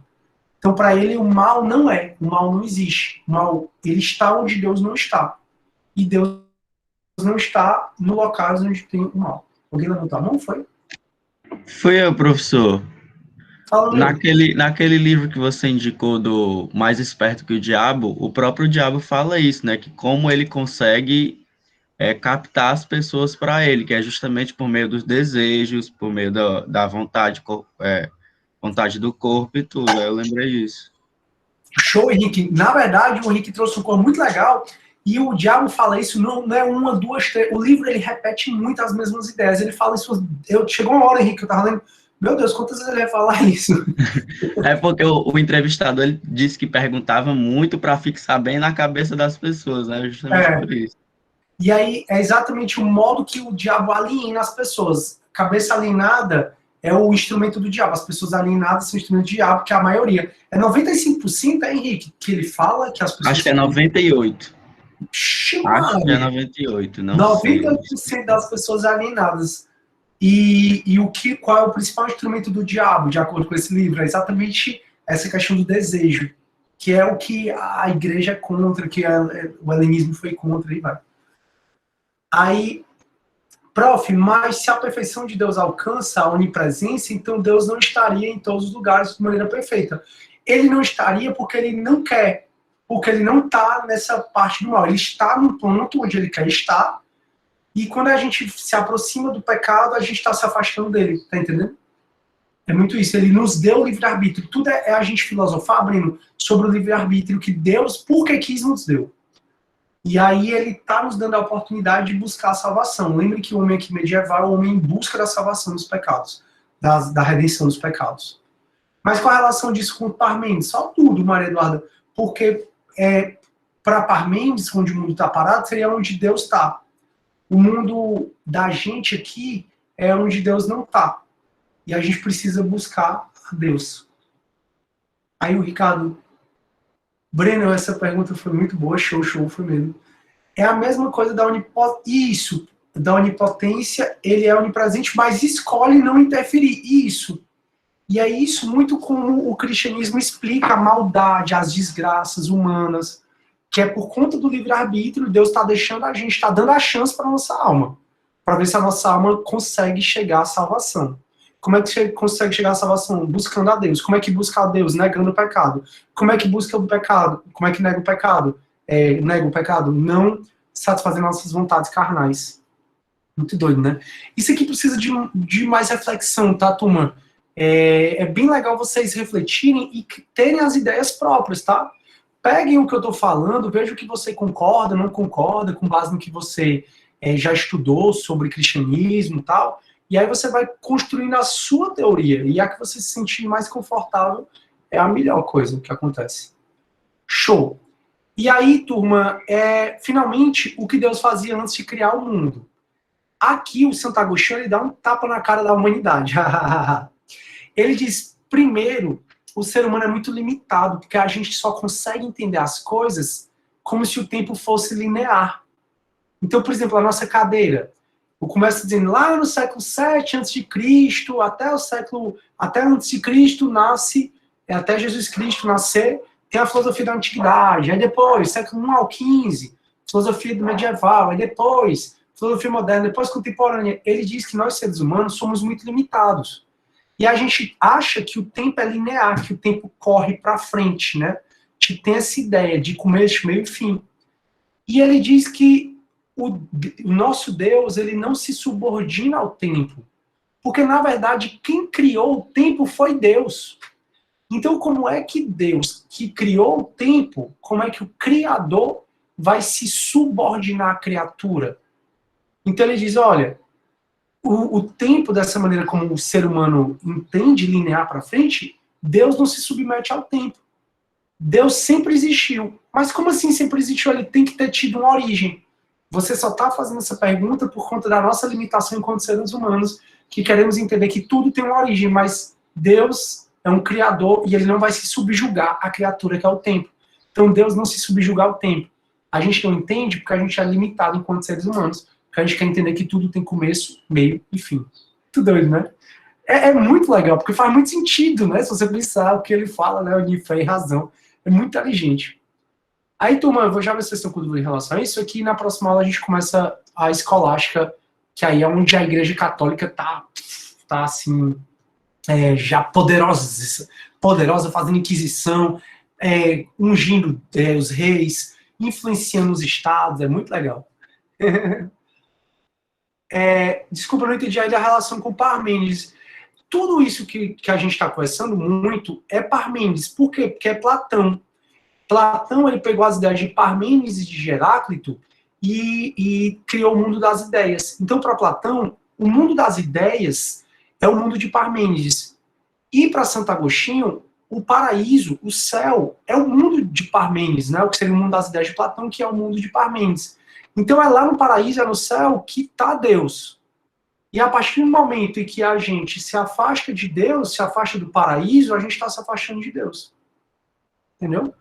Então, para ele, o mal não existe. O mal, ele está onde Deus não está. E Deus não está no local onde tem o mal. Alguém levantou a mão, foi? Foi eu, professor. Fala, naquele livro que você indicou do Mais Esperto que o Diabo, o próprio diabo fala isso, né? Que como ele consegue captar as pessoas para ele, que é justamente por meio dos desejos, por meio da vontade, vontade do corpo e tudo. Aí eu lembrei disso. Show, Henrique. Na verdade, o Henrique trouxe um cor muito legal. E o diabo fala isso, não é uma, duas, três. O livro, ele repete muito as mesmas ideias. Ele fala isso. Chegou uma hora, Henrique, eu tava lendo. Meu Deus, quantas vezes ele vai falar isso? É porque o entrevistador ele disse que perguntava muito para fixar bem na cabeça das pessoas, né? Justamente por isso. E aí, é exatamente o modo que o diabo aliena as pessoas. Cabeça alienada é o instrumento do diabo. As pessoas alienadas são o instrumento do diabo, que é a maioria. É 95%, Henrique, que ele fala que as pessoas... Acho que é 98%. Acho que é 98%, não 98% sei. Das pessoas alienadas. E qual é o principal instrumento do diabo, de acordo com esse livro? É exatamente essa questão do desejo, que é o que a igreja é contra, que o helenismo foi contra, e vai. Aí, prof, mas se a perfeição de Deus alcança a onipresença, então Deus não estaria em todos os lugares de maneira perfeita. Ele não estaria porque ele não quer, porque ele não está nessa parte do mal. Ele está no ponto onde ele quer estar, e quando a gente se aproxima do pecado, a gente está se afastando dele, tá entendendo? É muito isso, ele nos deu o livre-arbítrio. Tudo é a gente filosofar, Breno, sobre o livre-arbítrio que Deus, por que quis, nos deu. E aí ele está nos dando a oportunidade de buscar a salvação. Lembre que o homem aqui medieval é o homem em busca da salvação dos pecados, da redenção dos pecados. Mas qual a relação disso com o Parmênides? Só tudo, Maria Eduarda, porque para Parmênides, onde o mundo está parado, seria onde Deus está. O mundo da gente aqui é onde Deus não está. E a gente precisa buscar a Deus. Aí o Ricardo... Breno, essa pergunta foi muito boa, show, foi mesmo. É a mesma coisa da onipotência. Da onipotência, ele é onipresente, mas escolhe não interferir. Isso. E é isso muito como o cristianismo explica a maldade, as desgraças humanas, que é por conta do livre-arbítrio, Deus está deixando a gente, está dando a chance para a nossa alma, para ver se a nossa alma consegue chegar à salvação. Como é que consegue chegar à salvação? Buscando a Deus. Como é que busca a Deus? Negando o pecado. Como é que busca o pecado? Como é que nega o pecado? Nega o pecado? Não satisfazendo nossas vontades carnais. Muito doido, né? Isso aqui precisa de mais reflexão, tá, turma? É bem legal vocês refletirem e terem as ideias próprias, tá? Peguem o que eu tô falando, vejam o que você concorda, não concorda, com base no que você já estudou sobre cristianismo e tal, e aí você vai construindo a sua teoria, e a que você se sentir mais confortável é a melhor coisa que acontece. Show! E aí, turma, finalmente, o que Deus fazia antes de criar o mundo. Aqui, o Santo Agostinho, ele dá um tapa na cara da humanidade. Ele diz, primeiro, o ser humano é muito limitado, porque a gente só consegue entender as coisas como se o tempo fosse linear. Então, por exemplo, a nossa cadeira. Eu começo dizendo, lá no século 7 a.C., até antes de Cristo nasce, até Jesus Cristo nascer, tem a filosofia da antiguidade. Aí depois, século 1 ao 15, filosofia do medieval. Aí depois, filosofia moderna, depois contemporânea. Ele diz que nós, seres humanos, somos muito limitados. E a gente acha que o tempo é linear, que o tempo corre para frente, né? A gente tem essa ideia de começo, meio e fim. E ele diz que o nosso Deus, ele não se subordina ao tempo. Porque, na verdade, quem criou o tempo foi Deus. Então, como é que Deus, que criou o tempo, como é que o Criador vai se subordinar à criatura? Então ele diz, olha, o tempo, dessa maneira como o ser humano entende linear para frente, Deus não se submete ao tempo. Deus sempre existiu. Mas como assim sempre existiu? Ele tem que ter tido uma origem. Você só está fazendo essa pergunta por conta da nossa limitação enquanto seres humanos, que queremos entender que tudo tem uma origem, mas Deus é um criador e ele não vai se subjugar à criatura que é o tempo. Então Deus não se subjuga ao tempo. A gente não entende porque a gente é limitado enquanto seres humanos, porque a gente quer entender que tudo tem começo, meio e fim. Muito doido, né? É muito legal, porque faz muito sentido, né? Se você pensar o que ele fala, né? Ele tem razão. É muito inteligente. Aí, turma, eu vou já ver se vocês estão com dúvida em relação a isso. Aqui na próxima aula a gente começa a escolástica, que aí é onde a Igreja Católica tá assim, já poderosa, fazendo inquisição, ungindo os reis, influenciando os estados. É muito legal. Desculpa, eu não entendi ainda a relação com Parmênides. Tudo isso que a gente está conversando muito é Parmênides. Por quê? Porque é Platão. Platão, ele pegou as ideias de Parmênides e de Heráclito e criou o mundo das ideias. Então, para Platão, o mundo das ideias é o mundo de Parmênides. E para Santo Agostinho, o paraíso, o céu, é o mundo de Parmênides, né? O que seria o mundo das ideias de Platão, que é o mundo de Parmênides. Então, é lá no paraíso, é no céu, que está Deus. E a partir do momento em que a gente se afasta de Deus, se afasta do paraíso, a gente está se afastando de Deus. Entendeu?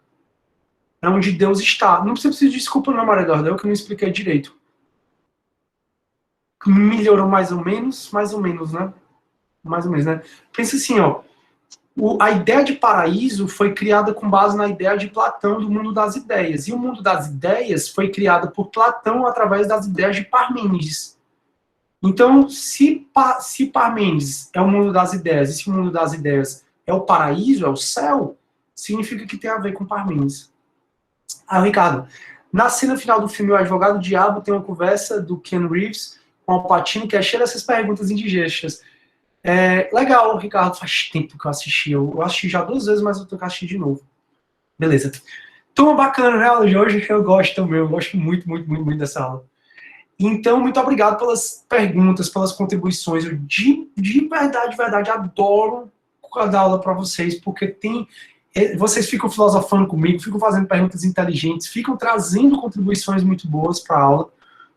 É onde Deus está. Não precisa de desculpa não, Maria Eduarda, que eu não expliquei direito. Melhorou mais ou menos, né? Mais ou menos, né? Pensa assim, ó. A ideia de paraíso foi criada com base na ideia de Platão do mundo das ideias. E o mundo das ideias foi criado por Platão através das ideias de Parmênides. Então, se Parmênides é o mundo das ideias, e se o mundo das ideias é o paraíso, é o céu, significa que tem a ver com Parmênides. Ah, Ricardo, na cena final do filme O Advogado do Diabo tem uma conversa do Ken Reeves com o Al Pacino que é cheia dessas perguntas indigestas. Legal, Ricardo, faz tempo que eu assisti. Eu assisti já 2 vezes, mas eu tô assistindo de novo. Beleza. Turma bacana, né, aula de hoje? Eu gosto também, eu gosto muito, muito, muito, muito dessa aula. Então, muito obrigado pelas perguntas, pelas contribuições. Eu de verdade, adoro dar aula para vocês, porque vocês ficam filosofando comigo, ficam fazendo perguntas inteligentes, ficam trazendo contribuições muito boas para a aula.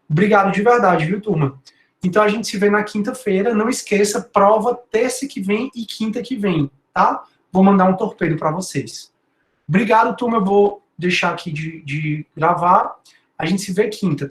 Obrigado de verdade, viu, turma? Então a gente se vê na quinta-feira. Não esqueça, prova terça que vem e quinta que vem, tá? Vou mandar um torpedo para vocês. Obrigado, turma. Eu vou deixar aqui de gravar. A gente se vê quinta.